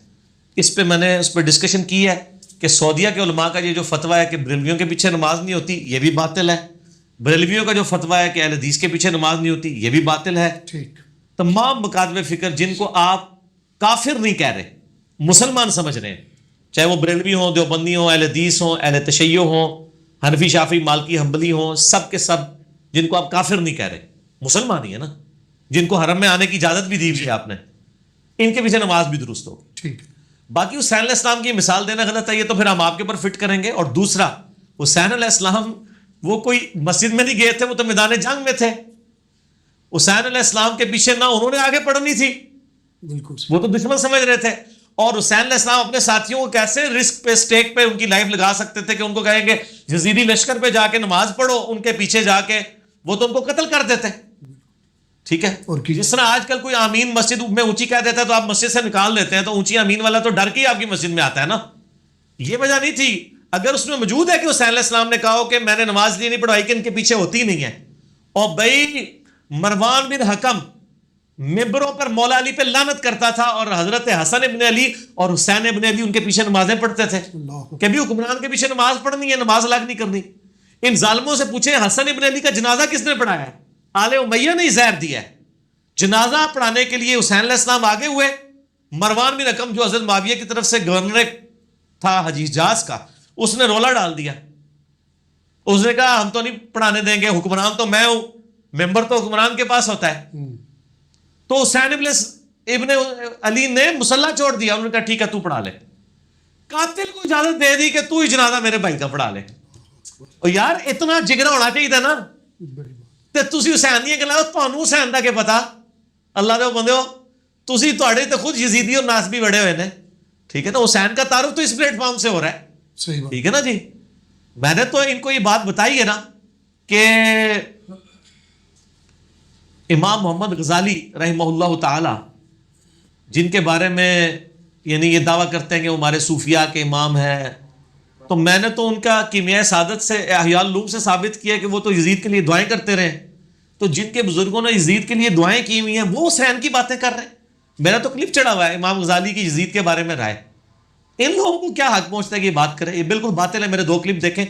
اس پہ میں نے اس پہ ڈسکشن کی ہے کہ سعودیہ کے علماء کا یہ جو فتویٰ ہے کہ بریلویوں کے پیچھے نماز نہیں ہوتی, یہ بھی باطل ہے. بریلویوں کا جو فتویٰ ہے کہ اہل حدیث کے پیچھے نماز نہیں ہوتی, یہ بھی باطل ہے. تمام مکاتب فکر جن کو آپ کافر نہیں کہہ رہے, مسلمان سمجھ رہے ہیں, چاہے وہ بریلوی ہوں, دیوبندی ہوں, اہل حدیث ہوں, اہل تشیع ہوں, حنفی شافعی مالکی حنبلی ہوں, سب کے سب جن کو آپ کافر نہیں کہہ رہے, مسلمان ہی ہے نا, جن کو حرم میں آنے کی اجازت بھی دی ہوئی ہے آپ نے, ان کے پیچھے نماز بھی درست ہوگی. ٹھیک. باقی حسین علیہ السلام کی مثال دینا غلط ہے, یہ تو پھر ہم آپ کے اوپر فٹ کریں گے. اور دوسرا, حسین علیہ السلام وہ کوئی مسجد میں نہیں گئے تھے, وہ تو میدان جنگ میں تھے. حسین علیہ السلام کے پیچھے نہ انہوں نے آگے پڑھنی تھی, بالکل, وہ تو دشمن سمجھ رہے تھے. اور حسین علیہ السلام اپنے ساتھیوں کو کیسے رسک پہ اسٹیک پہ ان کی لائف لگا سکتے تھے کہ ان کو کہیں گے یزیدی لشکر پہ جا کے نماز پڑھو, ان کے پیچھے جا کے, وہ تو ان کو قتل کر دیتے. ٹھیک ہے. اور جس طرح آج کل کوئی آمین مسجد میں اونچی کہہ دیتا ہے تو آپ مسجد سے نکال دیتے ہیں, تو اونچی آمین والا تو ڈر کے ہی آپ کی مسجد میں آتا ہے نا. یہ وجہ نہیں تھی. اگر اس میں موجود ہے کہ حسین علیہ السلام نے کہا ہو کہ میں نے نماز لیے نہیں پڑھائی کہ ان کے پیچھے ہوتی نہیں ہے, اور بھائی مروان بن حکم ممبروں پر مولا علی پہ لعنت کرتا تھا, اور حضرت حسن ابن علی اور حسین ابن علی ان کے پیچھے نمازیں پڑھتے تھے کہ بھی حکمران کے پیچھے نماز پڑھنی ہے, نماز الگ نہیں کرنی. ان ظالموں سے پوچھیں حسن ابن علی کا جنازہ کس نے پڑھایا ہے؟ آل امیہ نے زہر دیا ہے. جنازہ پڑھانے کے لیے حسین علیہ السلام آگے ہوئے, مروان بن حکم جو حضرت معاویہ کی طرف سے گورنر تھا حجاز کا, اس نے رولا ڈال دیا. اس نے کہا ہم تو نہیں پڑھانے دیں گے, حکمران تو میں ہوں, ممبر تو حکمران کے پاس ہوتا ہے. تو حسین ابن علی نے مسلح چھوڑ دیا, انہوں نے کہا ٹھیک ہے تو پڑھا لے. قاتل کو اجازت دے دی کہ تو ہی جنازہ میرے بھائی کا پڑھا لے. اور یار اتنا جگرا ہونا چاہیے تھا نا بڑی بات. تے تسی حسین دیاں گلاں تانوں حسین دا کہ پتا اللہ دے بندیو تسی تواڈے تے خود یزیدی اور ناسبی بڑے ہوئے نے ٹھیک ہے نا حسین کا تعارف تو اس پلیٹ فارم سے ہو رہا ہے صحیح بات. ٹھیک ہے نا جی میں نے تو ان کو یہ بات بتائی ہے نا کہ امام محمد غزالی رحمہ اللہ تعالی جن کے بارے میں یعنی یہ دعویٰ کرتے ہیں کہ وہ ہمارے صوفیاء کے امام ہیں تو میں نے تو ان کا کیمیائے سعادت سے احیاء العلوم سے ثابت کیا کہ وہ تو یزید کے لیے دعائیں کرتے رہے تو جن کے بزرگوں نے یزید کے لیے دعائیں کی ہوئی ہیں وہ حسین کی باتیں کر رہے ہیں میرا تو کلپ چڑھا ہوا ہے امام غزالی کی یزید کے بارے میں رائے ان لوگوں کو کیا حق پہنچتا ہے کہ یہ بات کرے یہ بالکل باطل ہے میرے 2 کلپ دیکھیں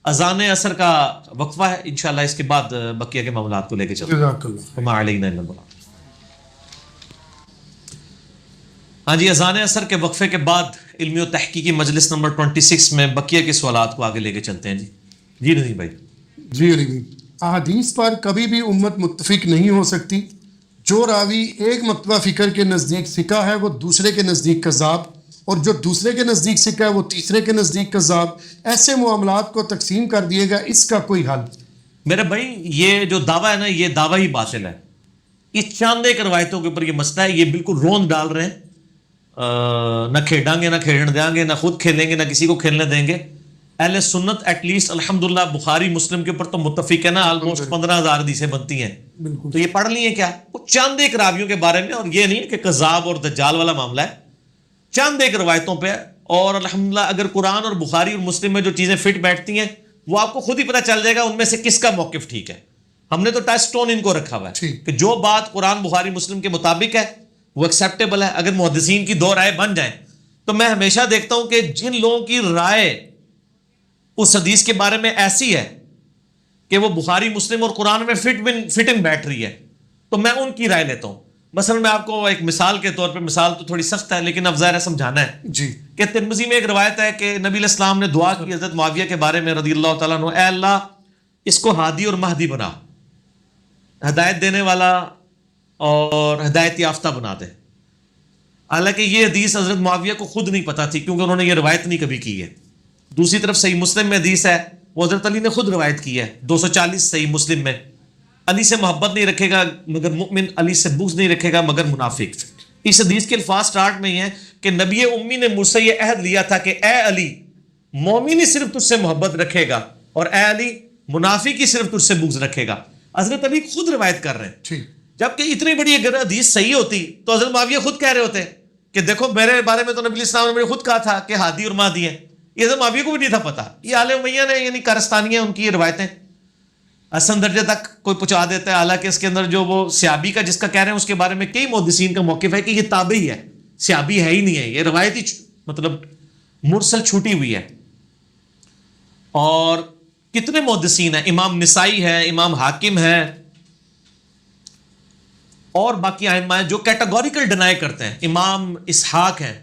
اذان عصر کا وقفہ ہے انشاءاللہ اس کے بعد بقیہ کے معاملات کو لے کے چلتے ہیں جزاک اللہ. وما علینا الا البلاغ ہاں جی اذان عصر کے وقفے کے بعد علمی و تحقیقی مجلس نمبر 26 میں بقیہ کے سوالات کو آگے لے کے چلتے ہیں جی نہیں بھائی جی علی بھائی احادیث پر کبھی بھی امت متفق نہیں ہو سکتی جو راوی ایک مرتبہ فکر کے نزدیک فقہ ہے وہ دوسرے کے نزدیک کذاب اور جو دوسرے کے نزدیک فقہ ہے وہ تیسرے کے نزدیک کذاب ایسے معاملات کو تقسیم کر دیے گا اس کا کوئی حل میرے بھائی یہ جو دعویٰ ہے نا یہ دعویٰ ہی باطل ہے اس چاند ایک روایتوں کے اوپر یہ مسئلہ ہے یہ بالکل روند ڈال رہے ہیں نہ کھیڑیں گے نہ کھیلنے دیں گے نہ خود کھیلیں گے نہ کسی کو کھیلنے دیں گے اہل سنت ایٹ لیسٹ الحمدللہ بخاری مسلم کے اوپر تو متفق ہے نا آلموسٹ 15,000 حدیثیں بنتی ہیں بالکل تو یہ پڑھ لی ہیں کیا وہ چند ایک راویوں کے بارے میں اور یہ نہیں کہ کذاب اور دجال والا معاملہ ہے چند ایک روایتوں پہ اور الحمدللہ اگر قرآن اور بخاری اور مسلم میں جو چیزیں فٹ بیٹھتی ہیں وہ آپ کو خود ہی پتہ چل جائے گا ان میں سے کس کا موقف ٹھیک ہے ہم نے تو ٹیسٹ سٹون ان کو رکھا ہوا ہے کہ جو بات قرآن بخاری مسلم کے مطابق ہے وہ ایکسیپٹیبل ہے اگر محدثین کی 2 رائے بن جائیں تو میں ہمیشہ دیکھتا ہوں کہ جن لوگوں کی رائے اس حدیث کے بارے میں ایسی ہے کہ وہ بخاری مسلم اور قرآن میں فٹ ان بیٹھ رہی ہے تو میں ان کی رائے لیتا ہوں مثلا میں آپ کو ایک مثال کے طور پہ مثال تو تھوڑی سخت ہے لیکن اب ظاہر ہے سمجھانا ہے جی کہ ترمذی میں ایک روایت ہے کہ نبی علیہ السلام نے دعا کی حضرت معاویہ کے بارے میں رضی اللہ تعالیٰ عنہ اے اللہ اس کو ہادی اور مہدی بنا ہدایت دینے والا اور ہدایت یافتہ بنا دے حالانکہ یہ حدیث حضرت معاویہ کو خود نہیں پتا تھی کیونکہ انہوں نے یہ روایت نہیں کبھی کی ہے دوسری طرف صحیح مسلم میں حدیث ہے وہ حضرت علی نے خود روایت کی ہے 240 صحیح مسلم میں علی سے محبت نہیں رکھے گا مگر مؤمن علی سے بغض نہیں رکھے گا مگر منافق اس حدیث کے الفاظ سٹارٹ میں ہی ہیں کہ نبی امی نے مجھ سے یہ عہد لیا تھا کہ اے علی مومن ہی صرف تجھ سے محبت رکھے گا اور اے علی منافق ہی صرف تجھ سے بغض رکھے گا حضرت علی خود روایت کر رہے ہیں جبکہ اتنی بڑی اگر حدیث صحیح ہوتی تو حضرت معاویہ خود کہہ رہے ہوتے کہ دیکھو میرے بارے میں تو نبی علیہ السلام نے مجھے خود کہا تھا کہ ہادی اور مہدی ہیں یہ حضرت معاویہ کو بھی نہیں تھا پتا یہ آل امیہ نے یعنی کارستانیہ ان کی یہ روایتیں حسن درجے تک کوئی پہنچا دیتا ہے حالانکہ اس کے اندر جو وہ صحابی کا جس کا کہہ رہے ہیں اس کے بارے میں کئی محدثین کا موقف ہے کہ یہ تابعی ہے صحابی ہے ہی نہیں ہے یہ روایتی مطلب مرسل چھوٹی ہوئی ہے اور کتنے محدثین ہیں امام نسائی ہے امام حاکم ہے اور باقی ائمہ ہیں جو کیٹاگوریکل ڈینائی کرتے ہیں امام اسحاق ہیں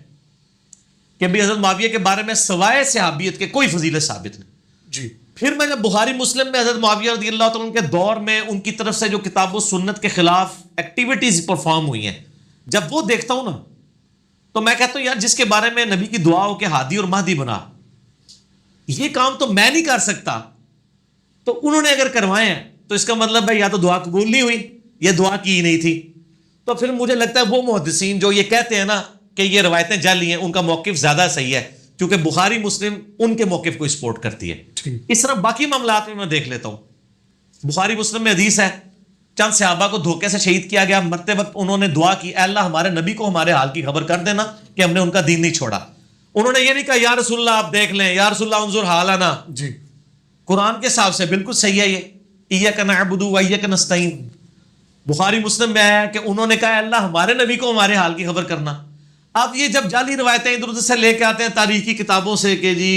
کہ بھی حضرت معاویہ کے بارے میں سوائے صحابیت کے کوئی فضیلت ثابت نہیں جی پھر میں جب بخاری مسلم میں حضرت معاویہ رضی اللہ تعالیٰ عنہ کے دور میں ان کی طرف سے جو کتاب و سنت کے خلاف ایکٹیویٹیز پرفارم ہوئی ہیں جب وہ دیکھتا ہوں نا تو میں کہتا ہوں یار جس کے بارے میں نبی کی دعا ہو کہ ہادی اور مہدی بنا یہ کام تو میں نہیں کر سکتا تو انہوں نے اگر کروائے ہیں تو اس کا مطلب ہے یا تو دعا قبول نہیں ہوئی یا دعا کی ہی نہیں تھی تو پھر مجھے لگتا ہے وہ محدثین جو یہ کہتے ہیں نا کہ یہ روایتیں جعلی ہیں ان کا موقف زیادہ صحیح ہے کیونکہ بخاری مسلم ان کے موقف کو سپورٹ کرتی ہے اس طرح باقی معاملات میں دیکھ لیتا ہوں بخاری مسلم میں حدیث ہے چند صحابہ کو دھوکے سے شہید کیا گیا مرتے وقت انہوں نے دعا کی اے اللہ ہمارے نبی کو ہمارے حال کی خبر کر دینا کہ ہم نے ان کا دین نہیں چھوڑا انہوں نے یہ نہیں کہا یا رسول اللہ آپ دیکھ لیں یا رسول اللہ انظر حالنا جی قرآن کے حساب سے بالکل صحیح ہے یہ ایاک نعبد و ایاک نستعین بخاری مسلم میں ہے کہ انہوں نے کہا اللہ ہمارے نبی کو ہمارے حال کی خبر کرنا اب یہ جب جعلی روایتیں ادھر ادھر سے لے کے آتے ہیں تاریخی کتابوں سے کہ جی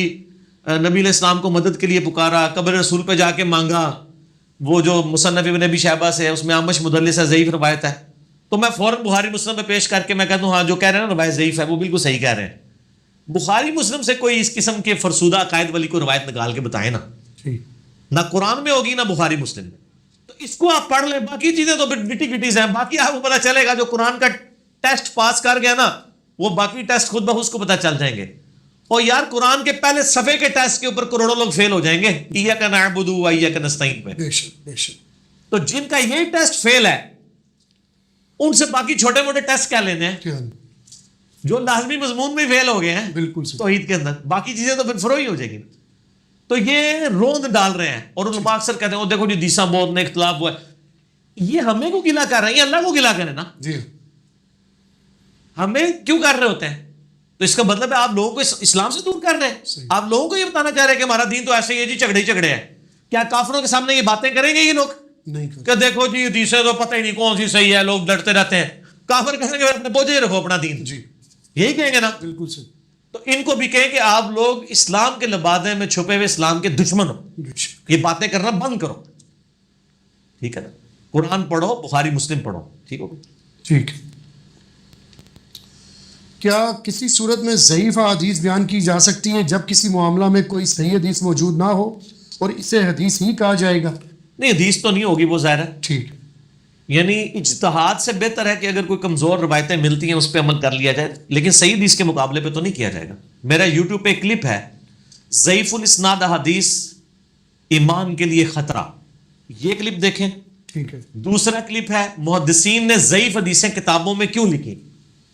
نبی علیہ السلام کو مدد کے لیے پکارا قبر رسول پہ جا کے مانگا وہ جو مصنف ابن ابی شیبہ سے ہے اس میں اعمش مدلس ہے ضعیف روایت ہے تو میں فوراً بخاری مسلم میں پیش کر کے میں کہتا ہوں ہاں جو کہہ رہے ہیں نا روایت ضعیف ہے وہ بالکل صحیح کہہ رہے ہیں بخاری مسلم سے کوئی اس قسم کے فرسودہ عقائد والی کوئی روایت نکال کے بتائیں نا نہ قرآن میں ہوگی نہ بخاری مسلم میں تو اس کو آپ پڑھ لیں باقی چیزیں تو گٹی گٹیز ہیں باقی آپ کو پتہ چلے گا جو قرآن کا ٹیسٹ پاس کر گیا نا وہ باقی ٹیسٹ خود بخود کو پتہ چل جائیں گے اور یار قرآن کے پہلے صفحے کے ٹیسٹ کے اوپر کروڑوں لوگ فیل ہو جائیں گے ایاک نعبد و ایاک نستعین پہ. بے شک بے شک. تو جن کا یہی ٹیسٹ فیل ہے ان سے باقی چھوٹے موٹے ٹیسٹ کیا لینے ہیں؟ کیا جو لازمی مضمون میں فیل ہو گئے ہیں بالکل صحیح. توحید کے اندر، باقی چیزیں تو پھر فروئی ہو جائے گی. تو یہ روند ڈال رہے ہیں اور علماء اکثر کہتے ہیں وہ دیکھو جی دیسا بہت نے اختلاف ہوا ہے. یہ ہمیں کو گلا کر رہے ہیں، یہ اللہ کو گلا کریں نا. جی ہمیں کیوں کر رہے ہوتے ہیں؟ تو اس کا مطلب ہے آپ لوگوں کو اسلام سے دور کر رہے ہیں. آپ لوگوں کو یہ بتانا چاہ رہے ہیں کہ ہمارا دین تو ایسے ہی ہے جی، جھگڑے ہی جھگڑے ہیں. کیا کافروں کے سامنے یہ باتیں کریں گے یہ لوگ نہیں کر کہ دیکھو جی حدیثیں تو پتہ ہی نہیں کون سی صحیح ہے، لوگ لڑتے رہتے ہیں؟ کافر کہیں گے اپنے بوجھے رکھو اپنا دین. جی یہی کہیں گے نا. بالکل صحیح. تو ان کو بھی کہیں کہ آپ لوگ اسلام کے لبادے میں چھپے ہوئے اسلام کے دشمن ہو، بے شک. یہ باتیں کرنا بند کرو. ٹھیک ہے نا. قرآن پڑھو، بخاری مسلم پڑھو. ٹھیک ہو. ٹھیک. کیا کسی صورت میں ضعیف حدیث بیان کی جا سکتی ہیں جب کسی معاملہ میں کوئی صحیح حدیث موجود نہ ہو اور اسے حدیث ہی کہا جائے گا؟ نہیں، حدیث تو نہیں ہوگی، وہ ظاہر ہے. ٹھیک. یعنی اجتہاد سے بہتر ہے کہ اگر کوئی کمزور روایتیں ملتی ہیں اس پہ عمل کر لیا جائے، لیکن صحیح حدیث کے مقابلے پہ تو نہیں کیا جائے گا. میرا یوٹیوب پہ ایک کلپ ہے، ضعیف الاسناد حدیث ایمان کے لیے خطرہ. یہ کلپ دیکھیں. ٹھیک ہے. دوسرا کلپ ہے محدثین نے ضعیف حدیثیں کتابوں میں کیوں لکھی.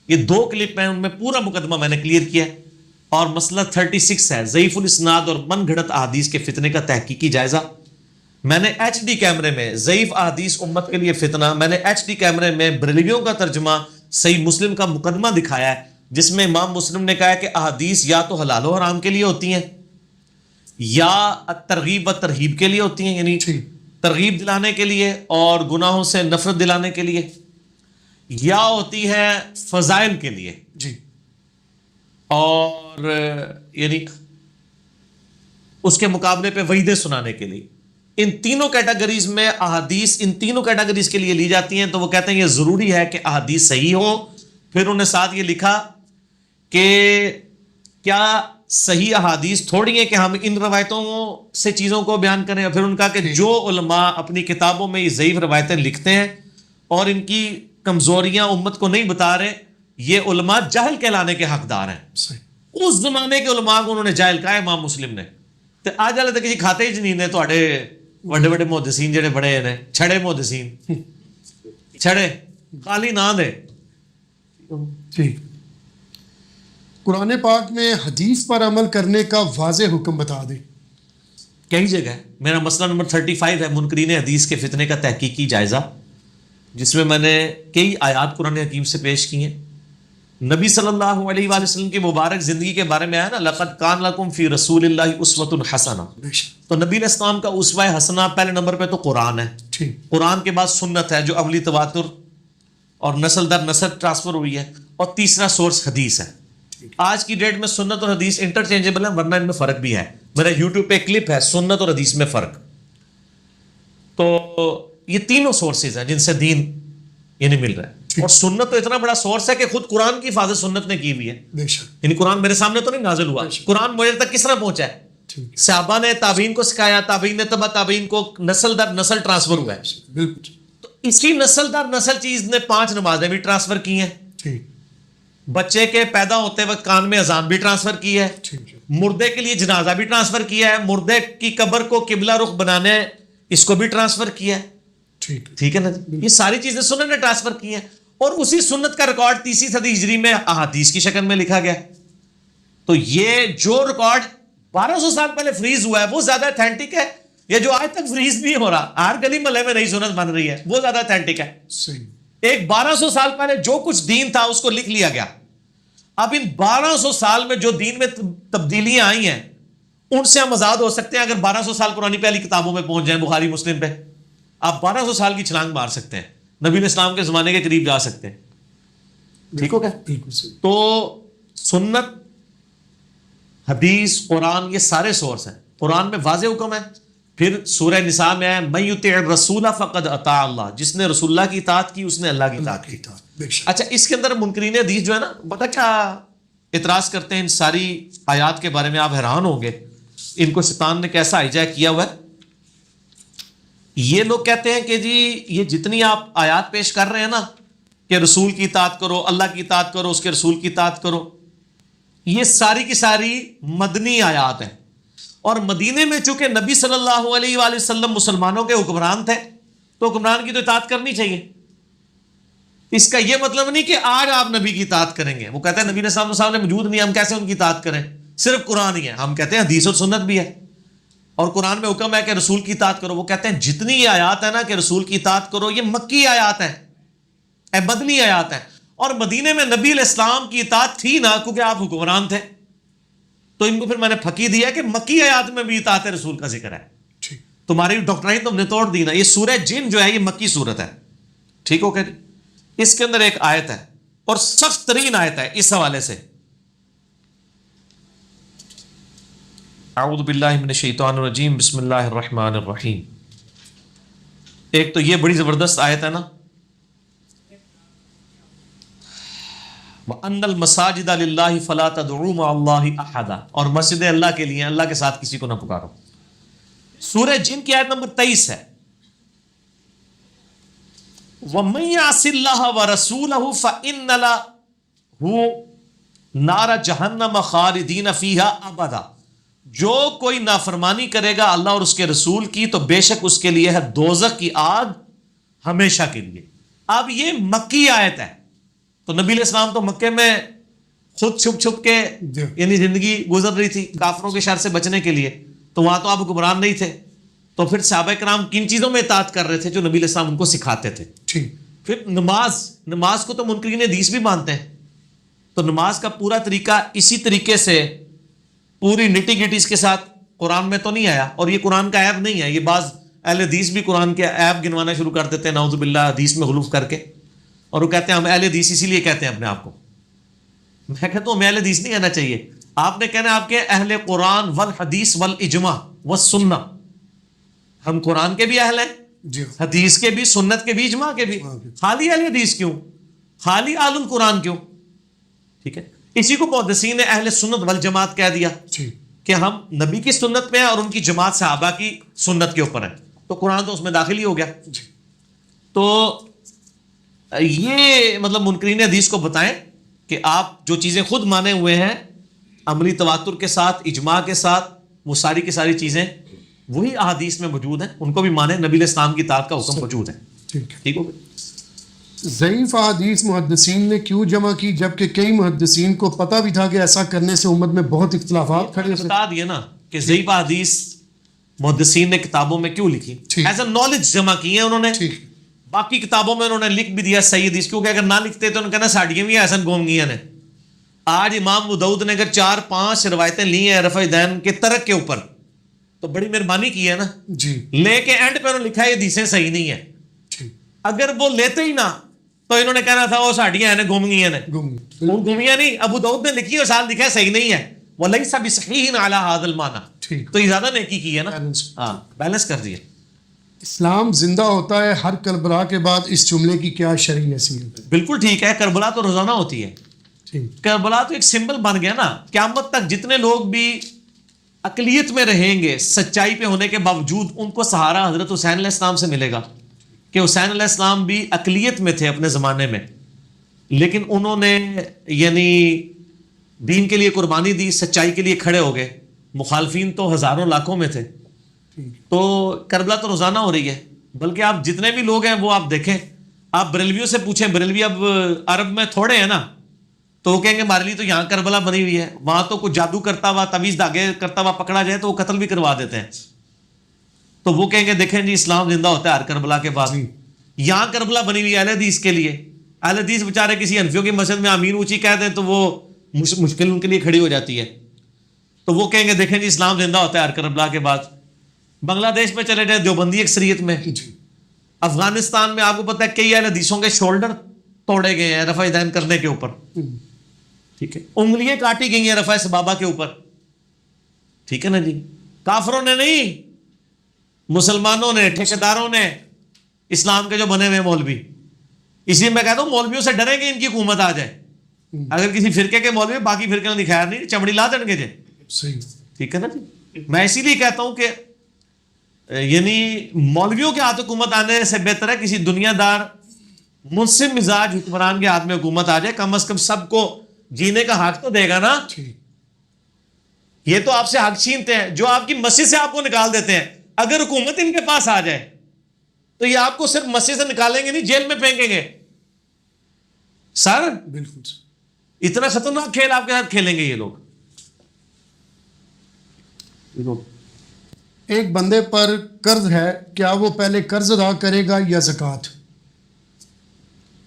یہ دو کلپ ہیں، ان میں پورا مقدمہ میں نے کلیئر کیا ہے. اور مسئلہ 36 ہے، ضعیف الاسناد اور من گھڑت احادیث کے فتنے کا تحقیقی جائزہ. میں نے ایچ ڈی کیمرے میں ضعیف احادیث امت کے لیے فتنہ، میں نے ایچ ڈی کیمرے میں بریلویوں کا ترجمہ صحیح مسلم کا مقدمہ دکھایا ہے، جس میں امام مسلم نے کہا ہے کہ احادیث یا تو حلال و حرام کے لیے ہوتی ہیں یا ترغیب و ترہیب کے لیے ہوتی ہیں، یعنی ترغیب دلانے کے لیے اور گناہوں سے نفرت دلانے کے لیے، یا ہوتی ہے فضائل کے لیے جی، اور یعنی اس کے مقابلے پہ وعیدیں سنانے کے لیے. ان تینوں کیٹیگریز میں احادیث ان تینوں کیٹیگریز کے لیے لی جاتی ہیں. تو وہ کہتے ہیں یہ ضروری ہے کہ احادیث صحیح ہو. پھر انہوں نے ساتھ یہ لکھا کہ کیا صحیح احادیث تھوڑی ہیں کہ ہم ان روایتوں سے چیزوں کو بیان کریں. اور پھر ان کا کہ جو علماء اپنی کتابوں میں یہ ضعیف روایتیں لکھتے ہیں اور ان کی کمزوریاں امت کو نہیں بتا رہے، یہ علماء جاہل کہلانے کے حقدار ہیں. اس زمانے کے علماء کو انہوں نے جاہل کہا امام مسلم نے. تو آج والے تک کھاتے ہی نہیں نے تھوڑے بڑے بڑے محدثین جڑے بڑے ہیں چھڑے محدثین چھڑے خالی نہ دے. ٹھیک. قرآن پاک میں حدیث پر عمل کرنے کا واضح حکم بتا دیں. کئی جگہ ہے. میرا مسئلہ نمبر 35 ہے، منکرین حدیث کے فتنے کا تحقیقی جائزہ، جس میں نے کئی آیات قرآن حکیم سے پیش کی ہیں. نبی صلی اللہ علیہ وآلہ وسلم کی مبارک زندگی کے بارے میں آیا نا، لقد کان لکم فی رسول اللہ اسوۃ حسنہ. تو نبی علیہ السلام کا اسوہ حسنہ پہلے نمبر پہ تو قرآن ہے. قرآن کے بعد سنت ہے جو اولی تواتر اور نسل در نسل ٹرانسفر ہوئی ہے، اور تیسرا سورس حدیث ہے. آج کی ڈیٹ میں سنت اور حدیث انٹرچینجبل ہیں، ورنہ ان میں فرق بھی ہے. میرا یوٹیوب پہ کلپ ہے سنت اور حدیث میں فرق. تو یہ تینوں سورسز ہیں جن سے دین یعنی مل رہا ہے. اور سنت تو اتنا بڑا سورس ہے کہ خود قرآن کی حفاظت سنت نے کی ہوئی ہے. یعنی قرآن میرے سامنے تو نہیں نازل ہوا، قرآن مجھے تک کس طرح پہنچا ہے؟ صحابہ نے تابعین کو سکھایا، تابعین نے تبع تابعین کو، نسل در نسل ٹرانسفر ہوا ہے. تو اسی نسل در نسل چیز نے 5 نمازیں بھی ٹرانسفر کی ہیں، بچے کے پیدا ہوتے وقت کان میں اذان بھی ٹرانسفر کی ہے، مردے کے لیے جنازہ بھی ٹرانسفر کیا ہے، مردے کی قبر کو قبلہ رخ بنانے اس کو بھی ٹرانسفر کیا ہے. ٹھیک ہے نا. یہ ساری چیزیں سنت نے ٹرانسفر کی ہیں، اور اسی سنت کا ریکارڈ 3 صدی ہجری میں احادیث کی شکل میں لکھا گیا. تو یہ جو ریکارڈ 1200 سال پہلے فریز ہوا ہے وہ زیادہ اتھینٹک ہے. یہ جو آج تک فریز نہیں ہو رہا، ہر گلی محلے میں نئی سنت بن رہی ہے، وہ زیادہ اتھینٹک ہے. ایک 1200 سال پہلے جو کچھ دین تھا اس کو لکھ لیا گیا. اب ان 1200 سال میں جو دین میں تبدیلیاں آئی ہیں ان سے ہم آزاد ہو سکتے ہیں اگر 1200 سال قرآن پہلی کتابوں میں پہنچ جائیں، بخاری مسلم پہ آپ 1200 سال کی چھلانگ مار سکتے ہیں، نبی علیہ السلام کے زمانے کے قریب جا سکتے ہیں. ٹھیک ہو گیا. تو سنت، حدیث، قرآن، یہ سارے سورس ہیں. قرآن میں واضح حکم ہے. پھر سورہ نساء میں ہے من یطع الرسول فقد اطاع اللہ، جس نے رسول اللہ کی اطاعت کی اس نے اللہ کی اطاعت کی. اچھا، اس کے اندر منکرین حدیث جو ہے نا، پتہ کیا اعتراض کرتے ہیں ان ساری آیات کے بارے میں؟ آپ حیران ہوں گے ان کو شیطان نے کیسا ہائیجیک کیا ہوا ہے. یہ لوگ کہتے ہیں کہ جی یہ جتنی آپ آیات پیش کر رہے ہیں نا کہ رسول کی اطاعت کرو، اللہ کی اطاعت کرو، اس کے رسول کی اطاعت کرو، یہ ساری کی ساری مدنی آیات ہیں. اور مدینے میں چونکہ نبی صلی اللہ علیہ وآلہ وسلم مسلمانوں کے حکمران تھے تو حکمران کی تو اطاعت کرنی چاہیے. اس کا یہ مطلب نہیں کہ آج آپ نبی کی اطاعت کریں گے. وہ کہتے ہیں نبی نے سامنے موجود نہیں، ہم کیسے ان کی اطاعت کریں، صرف قرآن ہی ہے. ہم کہتے ہیں حدیث اور سنت بھی ہے، اور قرآن میں حکم ہے کہ رسول کی اطاعت کرو. وہ کہتے ہیں جتنی یہ آیات ہے نا کہ رسول کی اطاعت کرو، یہ مکی آیات ہیں، مدنی آیات ہیں. اور مدینے میں نبی علیہ السلام کی اطاعت تھی نا، کیونکہ آپ حکمران تھے، تو ان کو پھر میں نے پھکی دیا کہ مکی آیات میں بھی اطاعت رسول کا ذکر ہے. تمہاری ڈاکٹرائن تم نے توڑ دی نا. یہ سورہ جن جو ہے یہ مکی صورت ہے، ٹھیک ہو کہ اس کے اندر ایک آیت ہے اور سخت ترین آیت ہے اس حوالے سے. اعوذ باللہ من الشیطان الرجیم، بسم اللہ الرحمن الرحیم. ایک تو یہ بڑی زبردست آیت ہے نا، وَأَنَّ الْمَسَاجِدَ لِلَّهِ فَلَا تَدْعُوا مَعَ اللَّهِ أَحَدًا، اور مسجد اللہ کے لیے، اللہ کے ساتھ کسی کو نہ پکارو. سورہ جن کی آیت نمبر 23 ہے. وَمَن يَعْصِ اللَّهَ وَرَسُولَهُ فَإِنَّ لَهُ نَارَ جَهَنَّمَ خَالِدِينَ فِيهَا أَبَدًا، جو کوئی نافرمانی کرے گا اللہ اور اس کے رسول کی تو بے شک اس کے لیے ہے دوزخ کی آگ ہمیشہ کے لیے. اب یہ مکی آیت ہے، تو نبی علیہ السلام تو مکے میں خود چھپ چھپ کے یعنی زندگی گزر رہی تھی کافروں کے شر سے بچنے کے لیے، تو وہاں تو آپ حکمران نہیں تھے. تو پھر صحابہ کرام کن چیزوں میں اطاعت کر رہے تھے جو نبی علیہ السلام ان کو سکھاتے تھے. پھر نماز کو تو منکرین حدیث بھی مانتے ہیں، تو نماز کا پورا طریقہ اسی طریقے سے پوری نٹی گٹیز کے ساتھ قرآن میں تو نہیں آیا. اور یہ قرآن کا عیب نہیں ہے، یہ بعض اہل حدیث بھی قرآن کے عیب گنوانا شروع کر دیتے ہیں نعوذ باللہ حدیث میں غلوف کر کے، اور وہ کہتے ہیں ہم اہل حدیث اسی لیے کہتے ہیں اپنے آپ کو. میں کہتا ہوں ہمیں اہل حدیث نہیں کہنا چاہیے، آپ نے کہنا آپ کے اہل قرآن والحدیث والاجماع والسنہ. ہم قرآن کے بھی اہل ہیں، حدیث کے بھی، سنت کے بھی، اجماع کے بھی. خالی اہل حدیث کیوں، خالی اہل القرآن کیوں؟ ٹھیک ہے، اسی کو محدثین نے اہل سنت والجماعت کہہ دیا کہ ہم نبی کی سنت میں ہیں اور ان کی جماعت صحابہ کی سنت کے اوپر ہیں، تو قرآن تو اس میں داخل ہی ہو گیا. تو یہ مطلب منکرین حدیث کو بتائیں کہ آپ جو چیزیں خود مانے ہوئے ہیں عملی تواتر کے ساتھ، اجماع کے ساتھ، وہ ساری کی ساری چیزیں وہی احادیث میں موجود ہیں، ان کو بھی مانیں. نبی علیہ السلام کی اطاعت کا حکم موجود ہے. ٹھیک ہو گیا. ضعیف احادیث محدثین نے کیوں جمع کی جبکہ کئی محدثین کو پتہ بھی تھا کہ ایسا کرنے سے امت میں بہت اختلافات کھڑے ہوتے ہیں؟ بتا دیا نا کہ ضعیف احادیث محدثین نے کتابوں میں کیوں لکھی، ایز اے نالج جمع کی ہے انہوں نے. باقی کتابوں میں انہوں نے لکھ بھی دیا صحیح حدیث، کیونکہ اگر نہ لکھتے تو انہوں نے کہنا ساڑیاں بھی ایسا گونگیاں نے. آج امام ابو داؤد نے اگر 4-5 روایتیں لی ہیں رفع دین کے ترک کے اوپر تو بڑی مہربانی کی ہے نا لے کے اینڈ پہ انہوں نے لکھا ہے یہ حدیثیں صحیح نہیں ہیں. اگر وہ لیتے ہی نہ تو انہوں نے کہنا تھا وہ ساڑیاں ہیں گونگیاں نے. گونگیاں نہیں، ابو داؤد نے لکھی اور ساتھ لکھا ہے صحیح نہیں ہے، وَلَيْسَ بِصَحِيحٍ عَلَى هَذَا الْمَعنَى. تو یہ زیادہ نیکی کی ہے نا، ہاں بیلنس کر دیا. اسلام زندہ ہوتا ہے ہر کربلا کے بعد، اس جملے کی کیا شرعی حیثیت ہے؟ بالکل ٹھیک ہے، کربلا تو روزانہ ہوتی ہے. کربلا تو ایک سمبل بن گیا نا. قیامت تک جتنے لوگ بھی اقلیت میں رہیں گے سچائی پہ ہونے کے باوجود، ان کو سہارا حضرت حسین علیہ السلام سے ملے گا کہ حسین علیہ السلام بھی اقلیت میں تھے اپنے زمانے میں، لیکن انہوں نے یعنی دین کے لیے قربانی دی، سچائی کے لیے کھڑے ہو گئے. مخالفین تو ہزاروں لاکھوں میں تھے. تو کربلا تو روزانہ ہو رہی ہے. بلکہ آپ جتنے بھی لوگ ہیں وہ آپ دیکھیں، آپ بریلویوں سے پوچھیں، بریلوی اب عرب میں تھوڑے ہیں نا، تو وہ کہیں گے ہمارے لیے تو یہاں کربلا بنی ہوئی ہے، وہاں تو کچھ جادو کرتا ہوا، تعویذ دھاگے کرتا ہوا پکڑا جائے تو وہ قتل بھی کروا دیتے ہیں. تو وہ کہیں گے دیکھیں جی اسلام زندہ ہوتا ہے ہر کربلا کے بعد. یہاں کربلا بنی ہوئی ہے اہل حدیث کے لیے. اہل حدیث بیچارے کسی حنفیوں کی مسجد میں آمین اونچی کہہ دیں تو وہ مشکل ان کے لیے کھڑی ہو جاتی ہے. تو وہ کہیں گے دیکھیں جی اسلام زندہ ہوتا ہے ہر کربلا کے بعد. بنگلہ دیش میں چلے جائیں دیوبندی اکثریت میں، افغانستان میں آپ کو پتہ ہے کئی اہل حدیثوں کے شولڈر توڑے گئے ہیں رفع دین کرنے کے اوپر. ٹھیک ہے، انگلیاں کاٹی گئی ہیں رفع صبابہ کے اوپر. ٹھیک ہے نا جی. کافروں نے نہیں، مسلمانوں نے، ٹھیکیداروں نے، اسلام کے جو بنے ہوئے مولوی. اس لیے میں کہتا ہوں مولویوں سے ڈریں گے ان کی حکومت آ جائے. اگر کسی فرقے کے مولوی باقی فرقے نے دکھایا نہیں چمڑی لا دیں گے جی. ٹھیک ہے نا جی. میں اسی لیے کہتا ہوں کہ یعنی مولویوں کے ہاتھ حکومت آنے سے بہتر ہے کسی دنیا دار منصف مزاج حکمران کے ہاتھ میں حکومت آ جائے. کم از کم سب کو جینے کا حق تو دے گا نا. ٹھیک. یہ تو آپ سے حق چھینتے ہیں, جو آپ کی مسجد سے آپ کو نکال دیتے ہیں. اگر حکومت ان کے پاس آ جائے تو یہ آپ کو صرف مسجد سے نکالیں گے نہیں, جیل میں پھینکیں گے. سر بالکل اتنا خطرناک کھیل آپ کے ساتھ کھیلیں گے یہ لوگ. ایک بندے پر قرض ہے, کیا وہ پہلے قرض ادا کرے گا یا زکوٰۃ؟